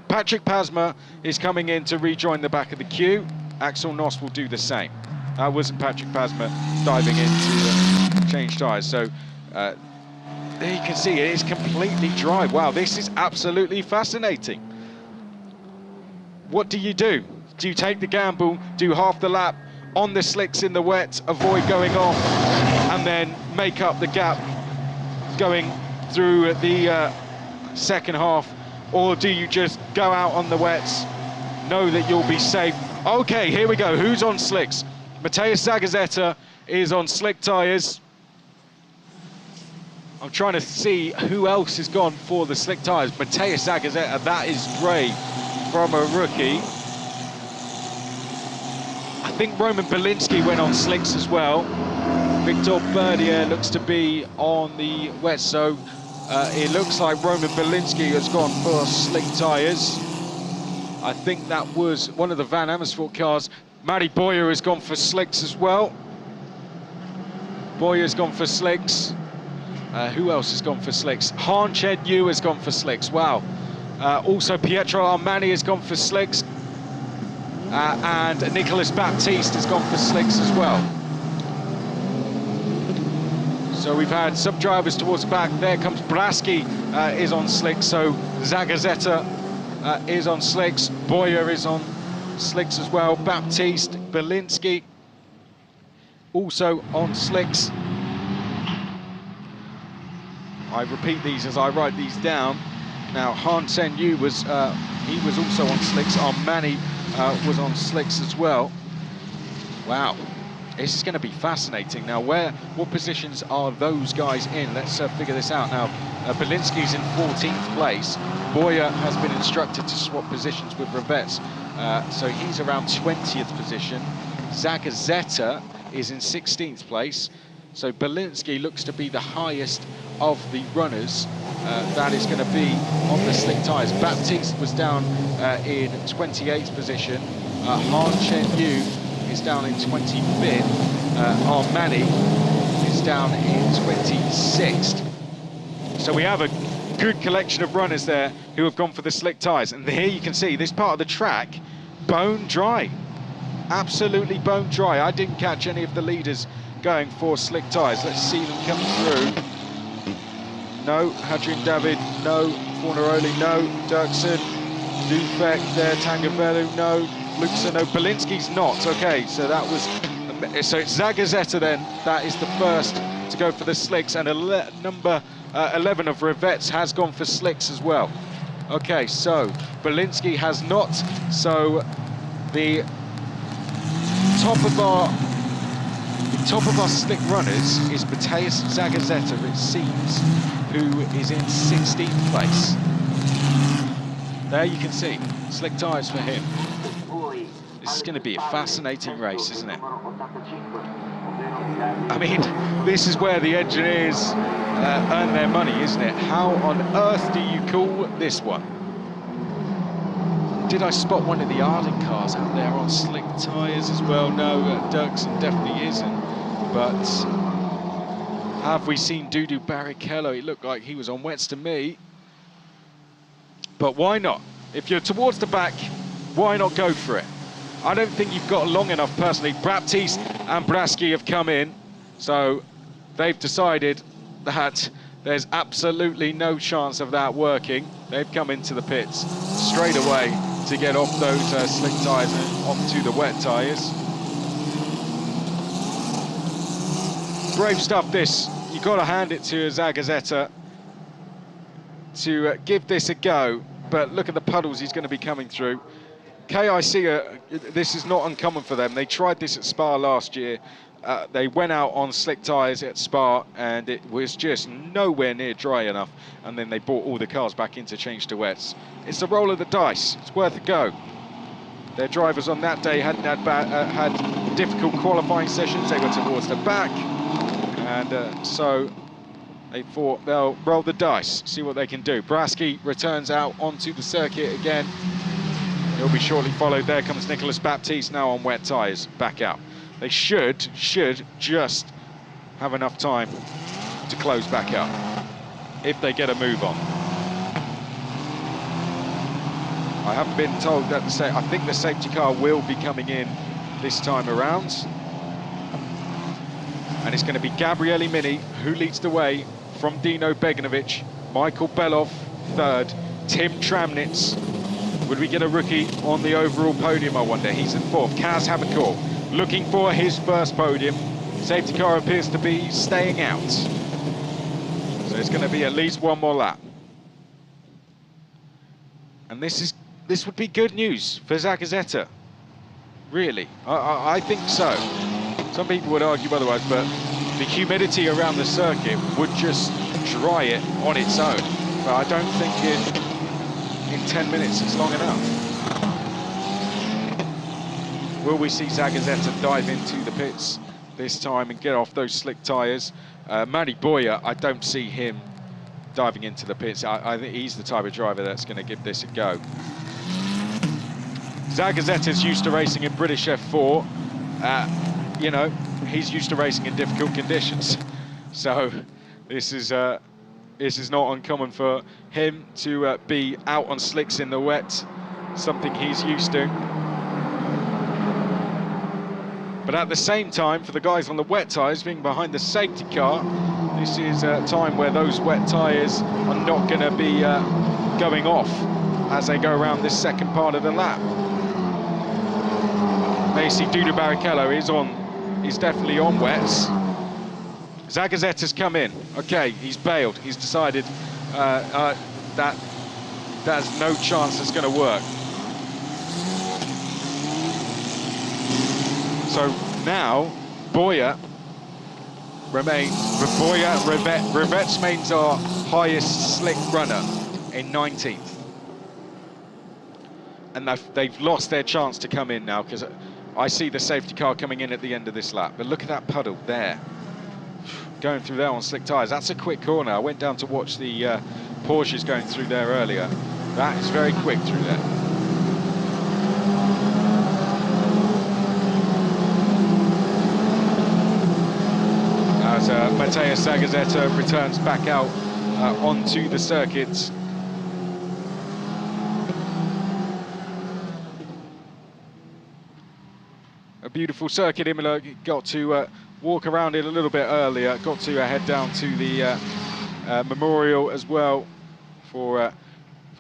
Patrick Pasma is coming in to rejoin the back of the queue. Axel Noss will do the same. Wasn't Patrick Pasma diving in to change tyres. So there you can see it is completely dry. Wow, this is absolutely fascinating. What do? Do you take the gamble, do half the lap on the slicks in the wet, avoid going off, and then make up the gap going through the second half? Or do you just go out on the wets, know that you'll be safe? Okay, here we go. Who's on slicks? Matthias Zagazzetta is on slick tyres. I'm trying to see who else has gone for the slick tyres. Matthias Zagazzetta, that is great from a rookie. I think Roman Belinsky went on slicks as well. Victor Berdier looks to be on the wet, so it looks like Roman Belinsky has gone for slick tyres. I think that was one of the Van Amersfoort cars. Matty Boyer has gone for slicks as well. Boyer's gone for slicks. Who else has gone for slicks? Han Chen Yu has gone for slicks. Wow. Also Pietro Armani has gone for slicks. And Nicolas Baptiste has gone for slicks as well. So we've had some drivers towards the back. There comes Braski, is on slicks. So Zagazeta is on slicks. Boyer is on slicks as well. Baptiste, Belinsky also on slicks. I repeat these as I write these down. Now Han Sen Yu was he was also on slicks. Armani was on slicks as well. Wow. This is going to be fascinating. Now, what positions are those guys in? Let's figure this out now. Belinsky's in 14th place. Boyer has been instructed to swap positions with Rivets, so he's around 20th position. Zagazeta is in 16th place. So Belinsky looks to be the highest of the runners. That is going to be on the slick tyres. Baptiste was down in 28th position. Han Chen Yu is down in 25th. Armani is down in 26th. So we have a good collection of runners there who have gone for the slick tyres. And here you can see this part of the track, bone dry. Absolutely bone dry. I didn't catch any of the leaders going for slick tyres. Let's see them come through. No, Hadrian David, no. Fornaroli, no. Dirksen, Dufek there, Tangavelu, no. Luxa, no. Belinsky's not. Okay, so that was... So it's Zagazeta then. That is the first to go for the slicks. And number 11 of Rivets has gone for slicks as well. Okay, so Belinsky has not. So the top of our slick runners is Mateus Zagazeta, it seems, who is in 16th place. There you can see, slick tyres for him. This is going to be a fascinating race, isn't it? I mean, this is where the engineers earn their money, isn't it? How on earth do you call this one? Did I spot one of the Arden cars out there on slick tyres as well? No, Dirksen definitely isn't. But have we seen Dudu Barrichello? It looked like he was on wets to me. But why not? If you're towards the back, why not go for it? I don't think you've got long enough personally. Baptiste and Braski have come in, so they've decided that there's absolutely no chance of that working. They've come into the pits straight away to get off those slick tyres and onto the wet tyres. Brave stuff this. You've got to hand it to Zagazeta to give this a go, but look at the puddles he's going to be coming through. KIC, this is not uncommon for them. They tried this at Spa last year. They went out on slick tyres at Spa and it was just nowhere near dry enough, and then they brought all the cars back in to change to wets. It's the roll of the dice. It's worth a go. Their drivers on that day hadn't had difficult qualifying sessions. They were towards the back, and so they thought they'll roll the dice, see what they can do. Braski returns out onto the circuit again. He'll be shortly followed. There comes Nicolas Baptiste now on wet tyres, back out. They should just have enough time to close back out if they get a move on. I haven't been told that I think the safety car will be coming in this time around. And it's going to be Gabriele Mini who leads the way from Dino Beganovic, Michael Belov third, Tim Tramnitz. Would we get a rookie on the overall podium, I wonder? He's in fourth. Kaz Hamakor looking for his first podium. Safety car appears to be staying out. So it's going to be at least one more lap. And this would be good news for Zagazeta. Really, I think so. Some people would argue otherwise, but the humidity around the circuit would just dry it on its own. But I don't think in 10 minutes it's long enough. Will we see Zagazeta dive into the pits this time and get off those slick tyres? Manny Boyer, I don't see him diving into the pits. I think he's the type of driver that's going to give this a go. Zagazeta's used to racing in British F4. You know, he's used to racing in difficult conditions. So this is not uncommon for him to be out on slicks in the wet, something he's used to. But at the same time, for the guys on the wet tyres being behind the safety car, this is a time where those wet tyres are not going to be going off as they go around this second part of the lap. Macy Duda Barrichello is on, he's definitely on wets. Zagazetta's come in. Okay, he's bailed. He's decided that there's no chance it's going to work. So now, Boyer remains. Rivet remains our highest slick runner in 19th. And they've lost their chance to come in now, because I see the safety car coming in at the end of this lap. But look at that puddle there. Going through there on slick tyres. That's a quick corner. I went down to watch the Porsches going through there earlier. That is very quick through there. As Mattia Zagazeta returns back out onto the circuit. A beautiful circuit. Imola got to walk around it a little bit earlier. Got to head down to the memorial as well for, of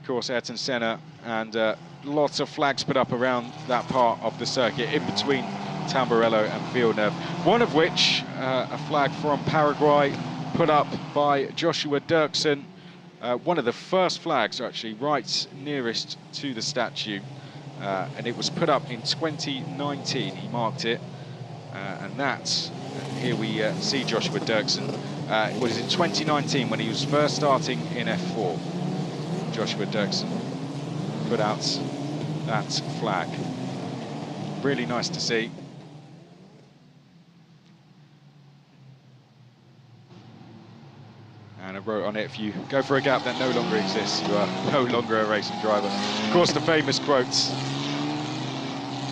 course, Ayrton Senna, and lots of flags put up around that part of the circuit in between Tamburello and Villeneuve. One of which, a flag from Paraguay, put up by Joshua Dirksen. One of the first flags, actually, right nearest to the statue. And it was put up in 2019, he marked it. And that's, here we see Joshua Dirksen. It was in 2019 when he was first starting in F4. Joshua Dirksen put out that flag. Really nice to see. And I wrote on it, if you go for a gap that no longer exists, you are no longer a racing driver. Of course, the famous quotes.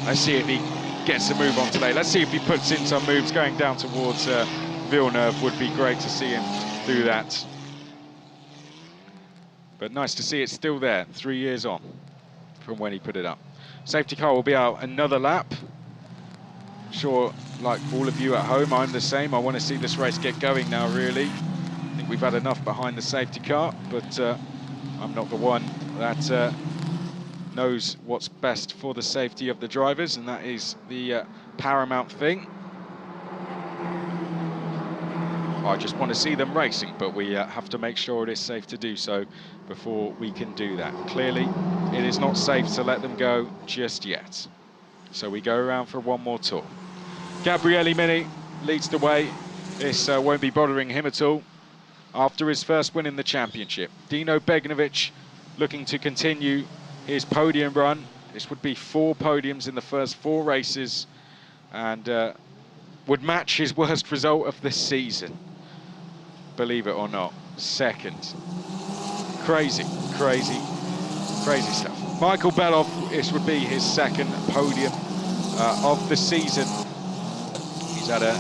I see if he gets a move on today. Let's see if he puts in some moves going down towards Villeneuve. Would be great to see him do that. But nice to see it's still there, 3 years on from when he put it up. Safety car will be out another lap. I'm sure, like all of you at home, I'm the same. I want to see this race get going now, really. I think we've had enough behind the safety car, but I'm not the one that knows what's best for the safety of the drivers, and that is the paramount thing. I just want to see them racing, but we have to make sure it is safe to do so before we can do that. Clearly, it is not safe to let them go just yet. So we go around for one more tour. Gabriele Mini leads the way. This won't be bothering him at all after his first win in the championship. Dino Begnovic looking to continue his podium run. This would be 4 podiums in the first 4 races, and would match his worst result of the season. Believe it or not, second. Crazy, crazy, crazy stuff. Michael Belov, this would be his second podium of the season. He's had a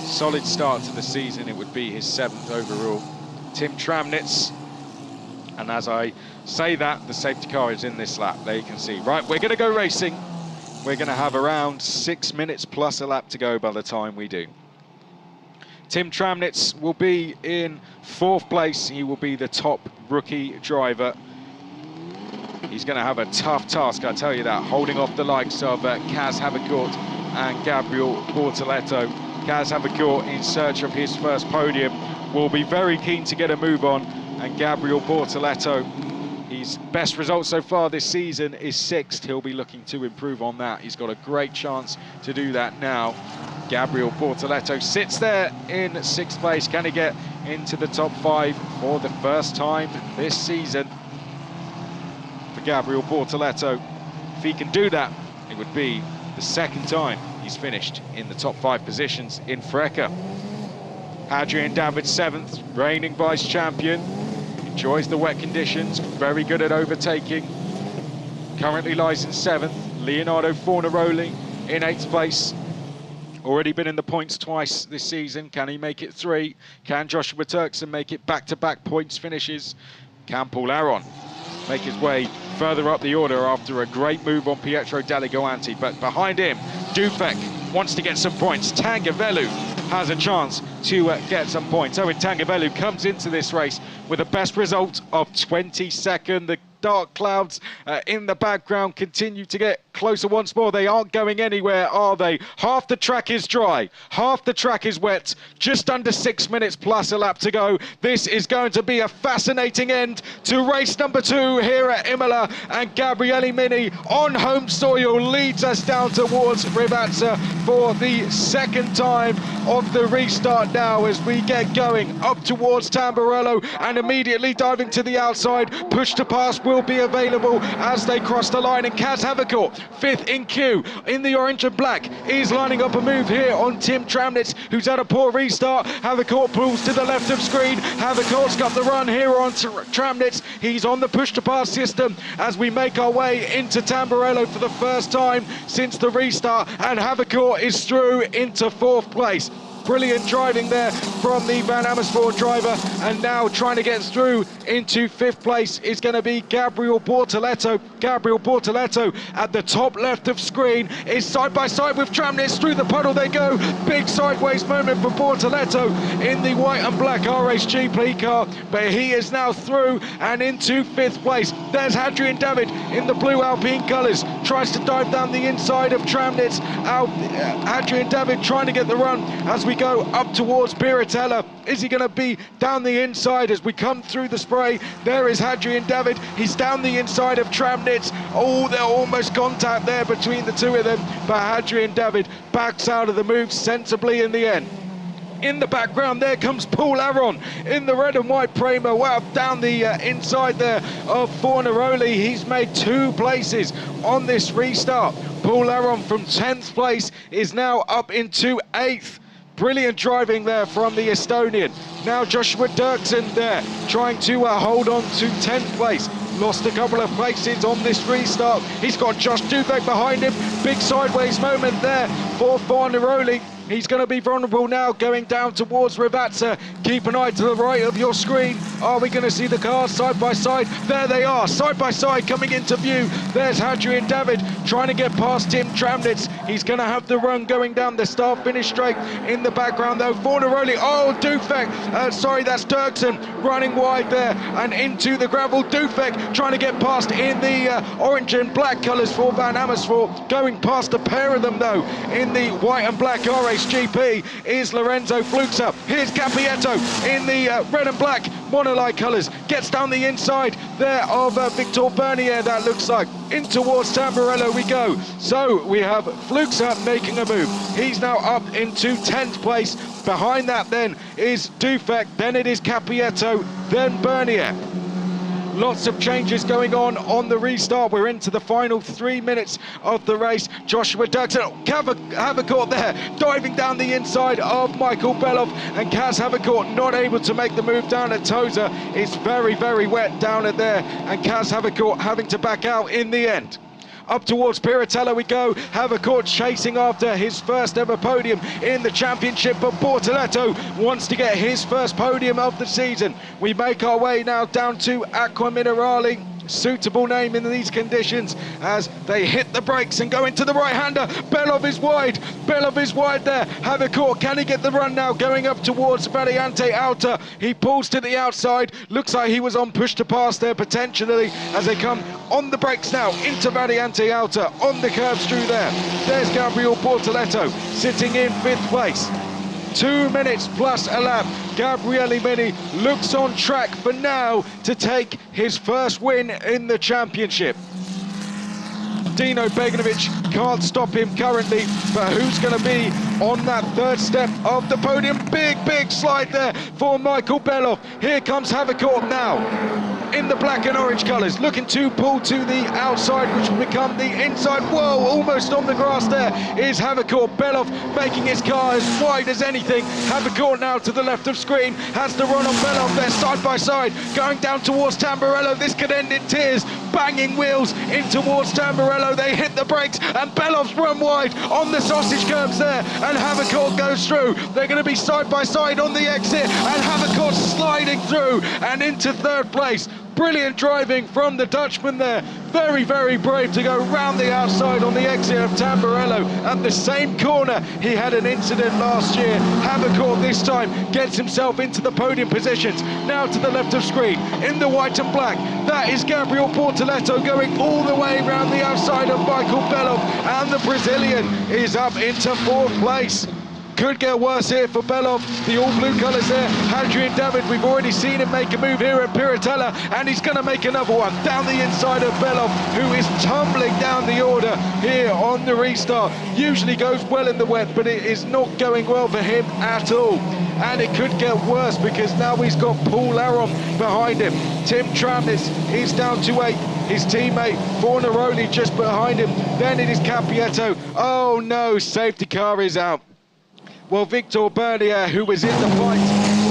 solid start to the season. It would be his 7th overall. Tim Tramnitz, and as I say that, the safety car is in this lap. There you can see. Right, we're going to go racing. We're going to have around 6 minutes plus a lap to go by the time we do. Tim Tramnitz will be in 4th place. He will be the top rookie driver. He's going to have a tough task, I tell you that, holding off the likes of Kaz Havercourt and Gabriel Bortoleto. Kaz Havercourt, in search of his first podium, will be very keen to get a move on, and Gabriel Bortoleto, his best result so far this season is 6th. He'll be looking to improve on that. He's got a great chance to do that now. Gabriel Bortoleto sits there in 6th place. Can he get into the top 5 for the first time this season? For Gabriel Bortoleto, if he can do that, it would be the 2nd time he's finished in the top 5 positions in FRECA. Adrian David, 7th, reigning vice champion. Enjoys the wet conditions, very good at overtaking. Currently lies in 7th. Leonardo Fornaroli in 8th place. Already been in the points twice this season. Can he make it 3? Can Joshua Dirksen make it back-to-back points finishes? Can Paul Aron make his way further up the order after a great move on Pietro Deligoanti? But behind him, Dufek wants to get some points. Tangavelu has a chance to get some points. Owen Tangavelu comes into this race with a best result of 22nd. The dark clouds in the background continue to get closer once more. They aren't going anywhere, are they? Half the track is dry, half the track is wet, just under 6 minutes plus a lap to go. This is going to be a fascinating end to race number 2 here at Imola, and Gabriele Mini on home soil leads us down towards Rivazza for the second time of the restart now as we get going up towards Tamburello, and immediately diving to the outside. Push to pass will be available as they cross the line, and Kaz Havercourt, 5th in queue in the orange and black, is lining up a move here on Tim Tramnitz, who's had a poor restart. Havercourt pulls to the left of screen. Havercourt's got the run here on Tramnitz. He's on the push to pass system as we make our way into Tamburello for the first time since the restart, and Havercourt is through into 4th place. Brilliant driving there from the Van Amersfoort driver, and now trying to get through into 5th place is going to be Gabriel Bortoletto. Gabriel Bortoletto at the top left of screen is side by side with Tramnitz. Through the puddle they go. Big sideways moment for Bortoletto in the white and black RSGP car, but he is now through and into 5th place. There's Hadrian David in the blue Alpine colours, tries to dive down the inside of Tramnitz. Hadrian David trying to get the run as we go up towards Piratella. Is he going to be down the inside as we come through the spray? There is Hadrian David. He's down the inside of Tramnitz. Oh, they're almost contact there between the two of them, but Hadrian David backs out of the move sensibly in the end. In the background, there comes Paul Aron in the red and white Prema. Wow, down the inside there of Fornaroli. He's made 2 places on this restart. Paul Aron from 10th place is now up into 8th. Brilliant driving there from the Estonian. Now Joshua Dirksen there, trying to hold on to 10th place. Lost a couple of places on this restart. He's got Josh Duvek behind him. Big sideways moment there for Fornaroli. He's going to be vulnerable now going down towards Rivazza. Keep an eye to the right of your screen. Are we going to see the cars side by side? There they are, side by side coming into view. There's Hadrian David trying to get past Tim Tramnitz. He's going to have the run going down the start-finish straight. In the background though, Fornaroli, oh, Dufek, sorry, that's Dirksen running wide there and into the gravel. Dufek trying to get past in the orange and black colours for Van Amersfoort. Going past a pair of them though in the white and black RSGP is Lorenzo Fluxa. Here's Capietto in the red and black monolight colours. Gets down the inside there of Victor Bernier, that looks like. In towards Tamburello we go. So we have Fluxa making a move. He's now up into 10th place. Behind that then is Dufek, then it is Capietto, then Bernier. Lots of changes going on the restart. We're into the final 3 minutes of the race. Joshua Dirksen, Havercourt there, diving down the inside of Michael Belov, and Kaz Havercourt not able to make the move down at Tosa. It's very, very wet down at there, and Kaz Havercourt having to back out in the end. Up towards Piratella we go. Havercourt chasing after his first ever podium in the championship, but Bortoletto wants to get his first podium of the season. We make our way now down to Acqua Minerale. Suitable name in these conditions as they hit the brakes and go into the right-hander. Belov is wide. Belov is wide there. Havercourt, can he get the run now going up towards Variante Alta? He pulls to the outside. Looks like he was on push to pass there potentially as they come on the brakes now into Variante Alta on the curbs through there. There's Gabriel Bortoletto sitting in 5th place. 2 minutes plus a lap. Gabriele Mini looks on track for now to take his first win in the championship. Dino Beganovic can't stop him currently, but who's going to be on that 3rd step of the podium? Big slide there for Michael Belov. Here comes Havercourt now in the black and orange colours, looking to pull to the outside, which will become the inside. Whoa, almost on the grass there is Havercourt. Belov making his car as wide as anything. Havercourt now to the left of screen, has the run on Belov there, side by side, going down towards Tamburello. This could end in tears. Banging wheels in towards Tamburello. They hit the brakes, and Belov's run wide on the sausage curbs there, and Havercourt goes through. They're going to be side by side on the exit, and Havercourt sliding through and into 3rd place. brilliant driving from the Dutchman there. Very, very brave to go round the outside on the exit of Tamburello at the same corner. He had an incident last year. Havercourt this time gets himself into the podium positions. Now to the left of screen, in the white and black, that is Gabriel Bortoleto going all the way round the outside of Michael Belov, and the Brazilian is up into 4th place. Could get worse here for Belov. The all-blue colours there. Hadrian David, we've already seen him make a move here at Piratella, and he's going to make another one down the inside of Belov, who is tumbling down the order here on the restart. Usually goes well in the wet, but it is not going well for him at all. And it could get worse because now he's got Paul Aron behind him. Tim Tramnitz, he's down to 8. His teammate Fornaroli just behind him. Then it is Capietto. Oh no, safety car is out. Well, Victor Bernier, who was in the fight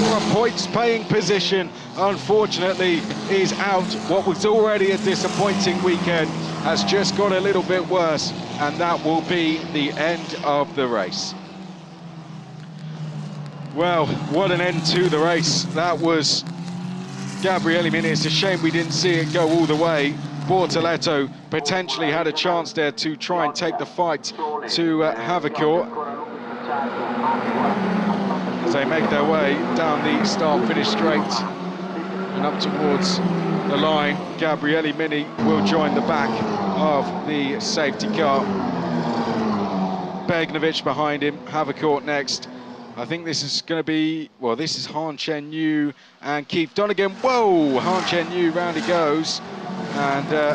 for a points-paying position, unfortunately is out. What was already a disappointing weekend has just got a little bit worse, and that will be the end of the race. Well, what an end to the race. That was Gabriele Mini. It's a shame we didn't see it go all the way. Bortoleto potentially had a chance there to try and take the fight to Havercourt. As they make their way down the start-finish straight and up towards the line, Gabriele Mini will join the back of the safety car. Begnovic behind him, Havercourt next. I think this is going to be, well, this is Han Chen Yu and Keith Donegan. Whoa, Han Chen Yu, round he goes. And a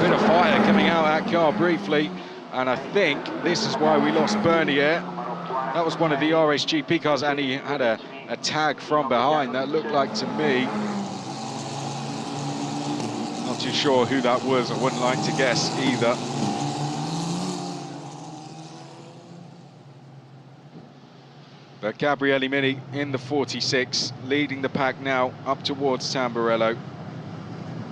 bit of fire coming out of that car briefly. And I think this is why we lost Bernier. That was one of the RSGP cars, and he had a tag from behind, that looked like to me. Not too sure who that was, I wouldn't like to guess either. But Gabriele Mini in the 46, leading the pack now up towards Tamburello.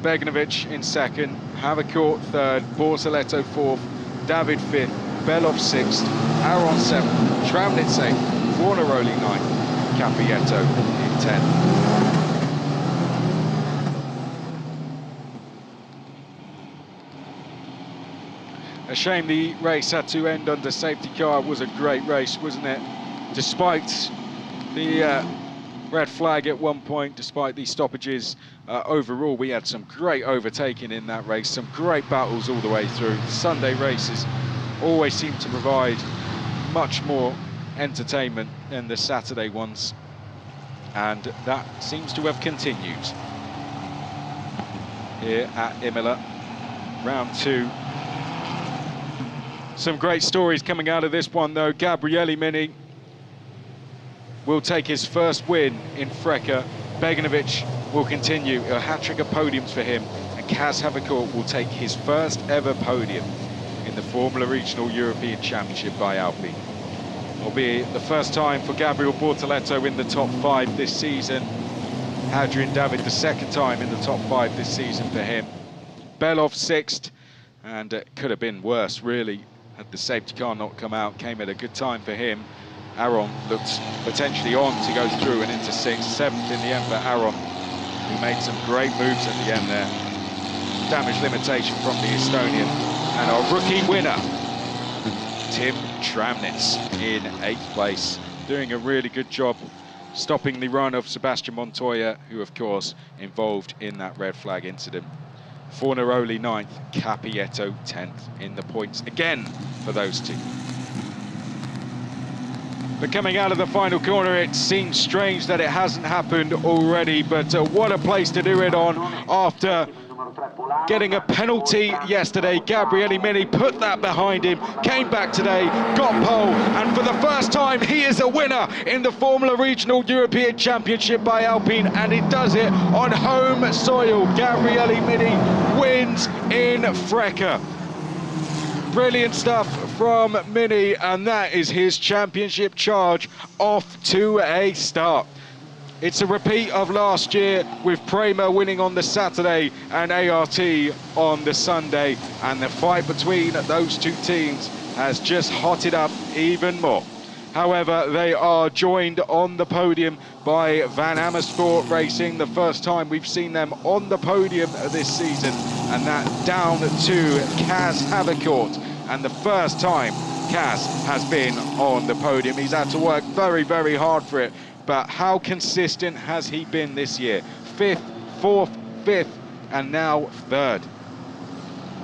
Begnovic in 2nd, Havercourt 3rd, Bortoleto 4th, David 5th, Belov 6th, Aron 7th, Tramnitz 8th, Fornaroli 9th, Capietto in 10th. A shame the race had to end under safety car. It was a great race, wasn't it? Despite the red flag at one point, despite the stoppages, overall we had some great overtaking in that race, some great battles all the way through. Sunday races always seem to provide much more entertainment than the Saturday ones, and that seems to have continued here at Imola. Round 2. Some great stories coming out of this one though. Gabriele Mini will take his first win in Freca. Begnovic will continue a hat-trick of podiums for him, and Kaz Havercourt will take his first ever podium in the Formula Regional European Championship by Alpine. It'll be the first time for Gabriel Bortoleto in the top 5 this season. Hadrian David the 2nd time in the top 5 this season for him. Belov 6th, and it could have been worse really had the safety car not come out. Came at a good time for him. Aron looked potentially on to go through and into 6th, 7th in the end for Aron, who made some great moves at the end there. Damage limitation from the Estonian. And our rookie winner, Tim Tramnitz, in 8th place, doing a really good job stopping the run of Sebastian Montoya, who of course involved in that red flag incident. Fornaroli 9th, Capietto 10th in the points again for those two. But coming out of the final corner, it seems strange that it hasn't happened already, but what a place to do it on after getting a penalty yesterday. Gabriele Mini put that behind him, came back today, got pole, and for the first time he is a winner in the Formula Regional European Championship by Alpine, and he does it on home soil. Gabriele Mini wins in Freca. Brilliant stuff from Mini, and that is his championship charge off to a start. It's a repeat of last year, with Prema winning on the Saturday and ART on the Sunday, and the fight between those two teams has just hotted up even more. However, they are joined on the podium by Van Amersfoort Racing, the first time we've seen them on the podium this season, and that down to Kaz Havercourt, and the first time Kaz has been on the podium. He's had to work very, very hard for it, but how consistent has he been this year? 5th, 4th, 5th, and now 3rd.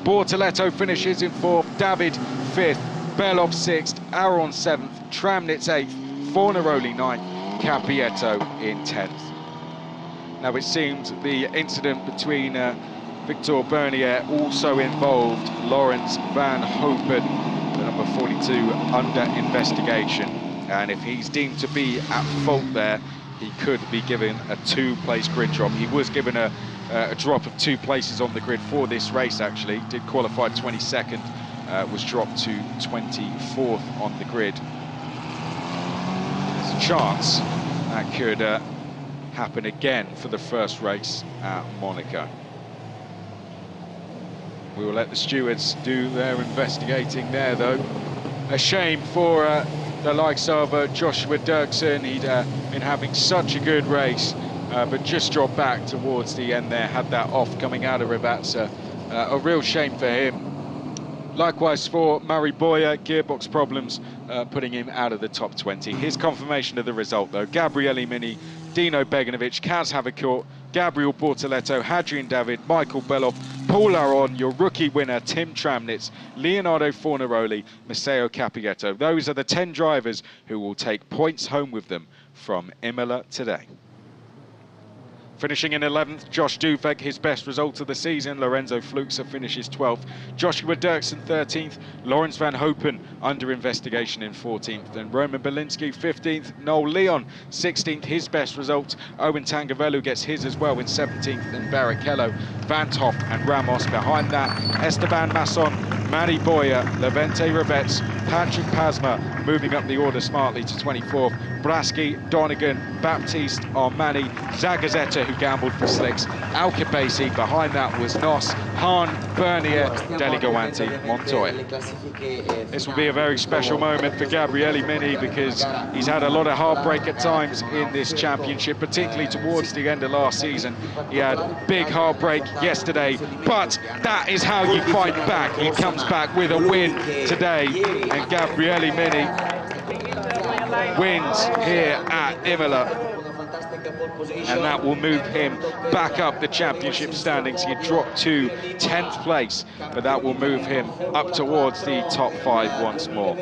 Bortoletto finishes in 4th, David 5th, Belov 6th, Aron 7th, Tramnitz 8th, Fornaroli 9th, Cappietto in 10th. Now it seems the incident between Victor Bernier also involved Lawrence Van Hopen, the number 42, under investigation. And if he's deemed to be at fault there, he could be given a 2-place grid drop. He was given a drop of 2 places on the grid for this race, actually. Did qualify 22nd, was dropped to 24th on the grid. There's a chance that could happen again for the first race at Monaco. We will let the stewards do their investigating there, though. A shame for the likes of Joshua Dirksen. He'd been having such a good race, but just dropped back towards the end there, had that off coming out of Rivazza. A real shame for him. Likewise for Murray Boyer, gearbox problems, putting him out of the top 20. Here's confirmation of the result, though. Gabriele Mini, Dino Beganovic, Kaz Havercourt, Gabriel Bortoletto, Hadrian David, Michael Belov, Paul Aron, your rookie winner, Tim Tramnitz, Leonardo Fornaroli, Matteo Cappietto. Those are the 10 drivers who will take points home with them from Imola today. Finishing in 11th, Josh Duvek, his best result of the season. Lorenzo Fluxer finishes 12th. Joshua Dirksen 13th. Lawrence Van Hopen under investigation in 14th. And Roman Belinsky 15th. Noel Leon 16th, his best result. Owen Tangavelu gets his as well in 17th. And Barrichello, Van Toff and Ramos behind that. Esteban Masson, Manny Boyer, Levente Rivets, Patrick Pasma moving up the order smartly to 24th. Braschi, Donegan, Baptiste, Armani, Zagazzetta, who gambled for slicks, Alcabasi, behind that was Nos, Hahn, Bernier, Deligoanti, Montoya. This will be a very special moment for Gabriele Mini because he's had a lot of heartbreak at times in this championship, particularly towards the end of last season. He had big heartbreak yesterday, but that is how you fight back. He comes back with a win today, and Gabriele Mini wins here at Imola, and that will move him back up the championship standings. He dropped to 10th place, but that will move him up towards the top 5 once more.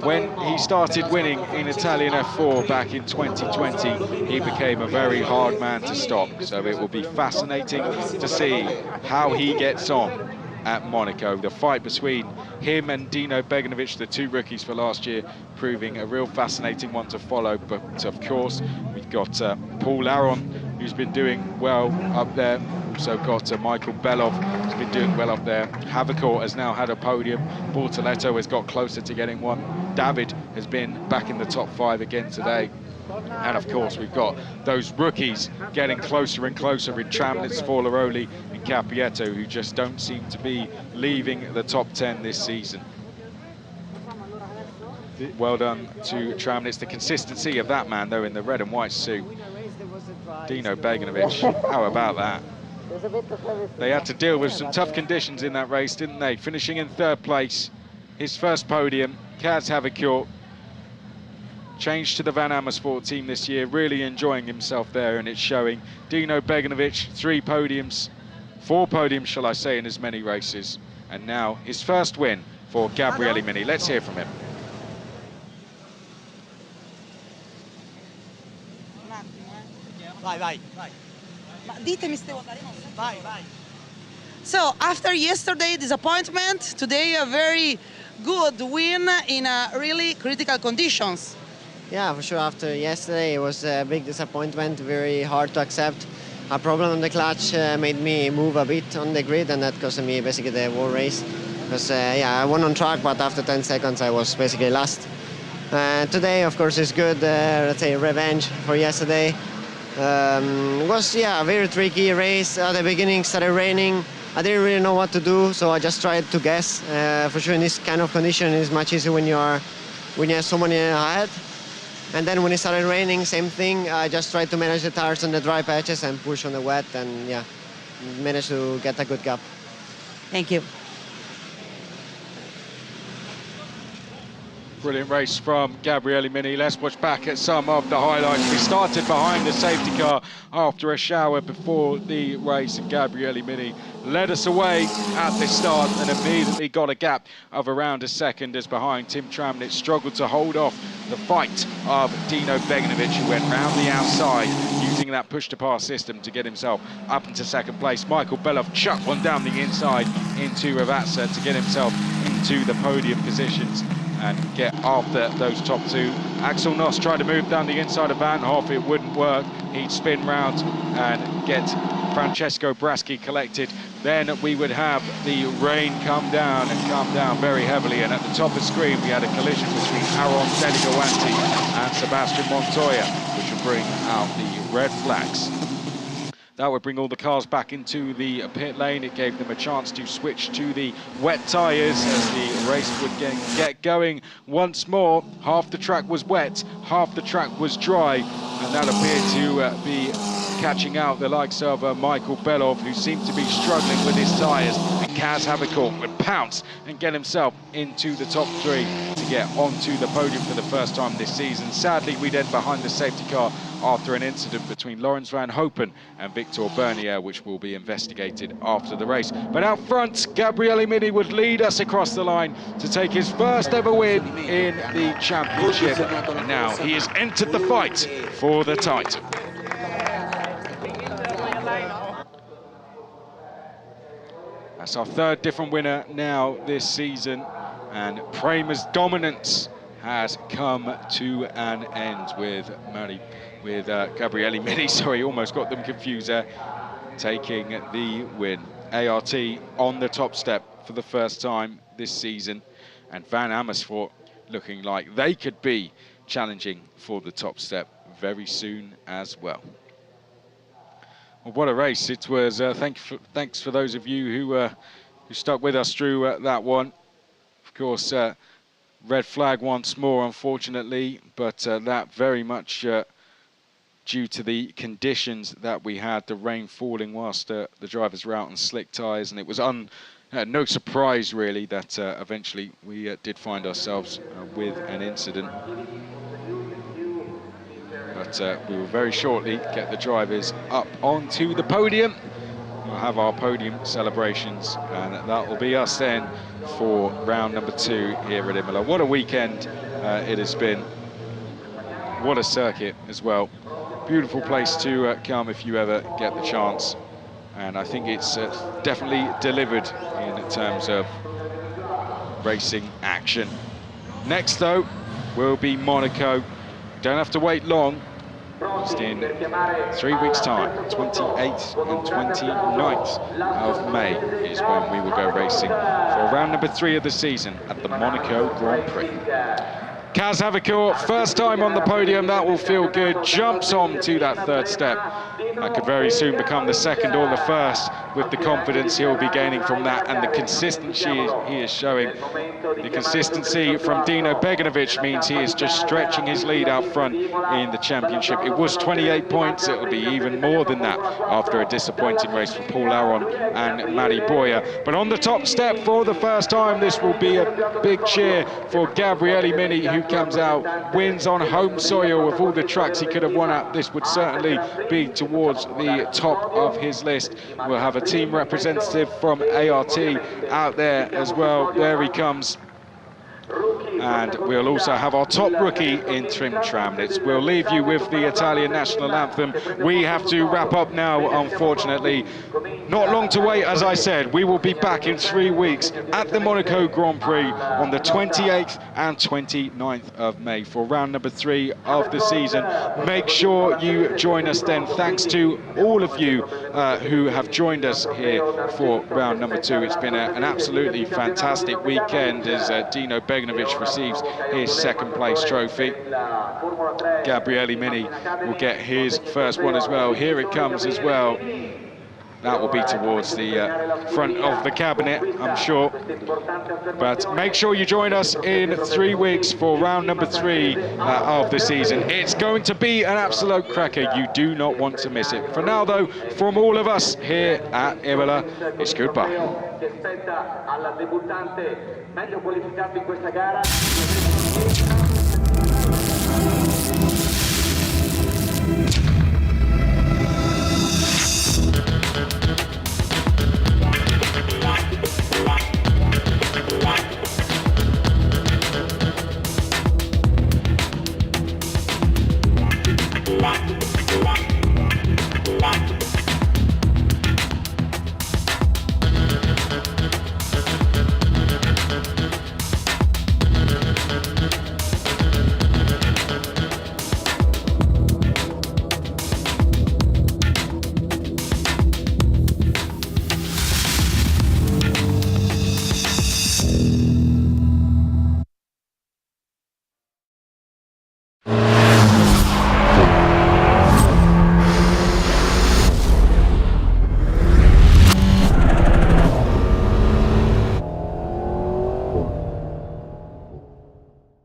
When he started winning in Italian F4 back in 2020, he became a very hard man to stop, so it will be fascinating to see how he gets on at Monaco. The fight between him and Dino Beganovic, the 2 rookies for last year, proving a real fascinating one to follow. But of course, we've got Paul Aron, who's been doing well up there. Also got Michael Belov, who's been doing well up there. Havercourt has now had a podium. Bortoletto has got closer to getting one. David has been back in the top 5 again today. And of course, we've got those rookies getting closer and closer with Tramnitz, Fornaroli and Cappietto, who just don't seem to be leaving the top 10 this season. Well done to Tramnitz. The consistency of that man, though, in the red and white suit. Dino Beganovic, how about that? They had to deal with some tough conditions in that race, didn't they? Finishing in 3rd place, his first podium. Kaz Havercourt changed to the Van Amersfoort team this year, really enjoying himself there, and it's showing. Dino Beganovic, 3 podiums, 4 podiums, shall I say, in as many races. And now his first win for Gabriele Mini. Let's hear from him. So after yesterday disappointment, today a very good win in really critical conditions. Yeah, for sure. After yesterday, it was a big disappointment, very hard to accept. A problem on the clutch made me move a bit on the grid, and that cost me basically the whole race. Because yeah, I won on track, but after 10 seconds, I was basically last. Today, of course, is good. Let's say revenge for yesterday. It was a very tricky race. At the beginning, started raining. I didn't really know what to do, so I just tried to guess. For sure, in this kind of condition, it's much easier when you have someone ahead. And then when it started raining, same thing. I just tried to manage the tires on the dry patches and push on the wet, and yeah, managed to get a good gap. Thank you. Brilliant race from Gabriele Mini. Let's watch back at some of the highlights. We started behind the safety car after a shower before the race, and Gabriele Mini led us away at the start and immediately got a gap of around a second as behind Tim Tramnitz struggled to hold off the fight of Dino Beganovic, who went round the outside using that push-to-pass system to get himself up into second place. Michael Belov chucked one down the inside into Ravazza to get himself into the podium positions and get after those top two. Axel Noss tried to move down the inside of Van Hoff, it wouldn't work. He'd spin round and get Francesco Braschi collected. Then we would have the rain come down very heavily, and at the top of the screen we had a collision between Aaron Deligoanti and Sebastian Montoya, which would bring out the red flags. That would bring all the cars back into the pit lane. It gave them a chance to switch to the wet tyres as the race would get going once more. Half the track was wet, half the track was dry, and that appeared to be catching out the likes of Michael Belov, who seemed to be struggling with his tyres, and Kaz Havercourt would pounce and get himself into the top three to get onto the podium for the first time this season. Sadly, we'd end behind the safety car after an incident between Lawrence Van Hopen and Victor Bernier, which will be investigated after the race. But out front, Gabriele Mini would lead us across the line to take his first ever win in the championship. And now he has entered the fight for the title. That's our third different winner now this season, and Prema's dominance has come to an end with Gabriele Mini, sorry, almost got them confused there, taking the win. ART on the top step for the first time this season, and Van Amersfoort looking like they could be challenging for the top step very soon as well. Well, what a race it was. Thanks for those of you who stuck with us through that one. Of course, red flag once more, unfortunately, but that very much due to the conditions that we had, the rain falling whilst the drivers were out on slick tyres, and it was no surprise really that eventually we did find ourselves with an incident. But we will very shortly get the drivers up onto the podium. We'll have our podium celebrations, and that will be us then for round number 2 here at Imola. What a weekend it has been. What a circuit as well. Beautiful place to come if you ever get the chance. And I think it's definitely delivered in terms of racing action. Next though will be Monaco. Don't have to wait long. Just in 3 weeks' time, 28th and 29th of May is when we will go racing for round number 3 of the season at the Monaco Grand Prix. Kaz Havercourt, first time on the podium, that will feel good. Jumps on to that third step. That could very soon become the second or the first with the confidence he'll be gaining from that and the consistency he is showing. The consistency from Dino Beganovic means he is just stretching his lead out front in the championship. It was 28 points, it will be even more than that after a disappointing race for Paul Aron and Mari Boya. But on the top step for the first time, this will be a big cheer for Gabriele Mini, who comes out, wins on home soil. Of all the tracks he could have won at, this would certainly be towards the top of his list. We'll have a team representative from ART out there as well. There he comes. And we'll also have our top rookie in Tim Tramnitz. We'll leave you with the Italian national anthem. We have to wrap up now, unfortunately. Not long to wait, as I said. We will be back in 3 weeks at the Monaco Grand Prix on the 28th and 29th of May for round number 3 of the season. Make sure you join us then. Thanks to all of you who have joined us here for round number 2. It's been an absolutely fantastic weekend as Dino Beganovic receives his second place trophy. Gabriele Mini will get his first one as well. Here it comes as well. that will be towards the front of the cabinet, I'm sure. But make sure you join us in 3 weeks for round number 3 of the season. It's going to be an absolute cracker. You do not want to miss it. For now, though, from all of us here at Imola, it's goodbye.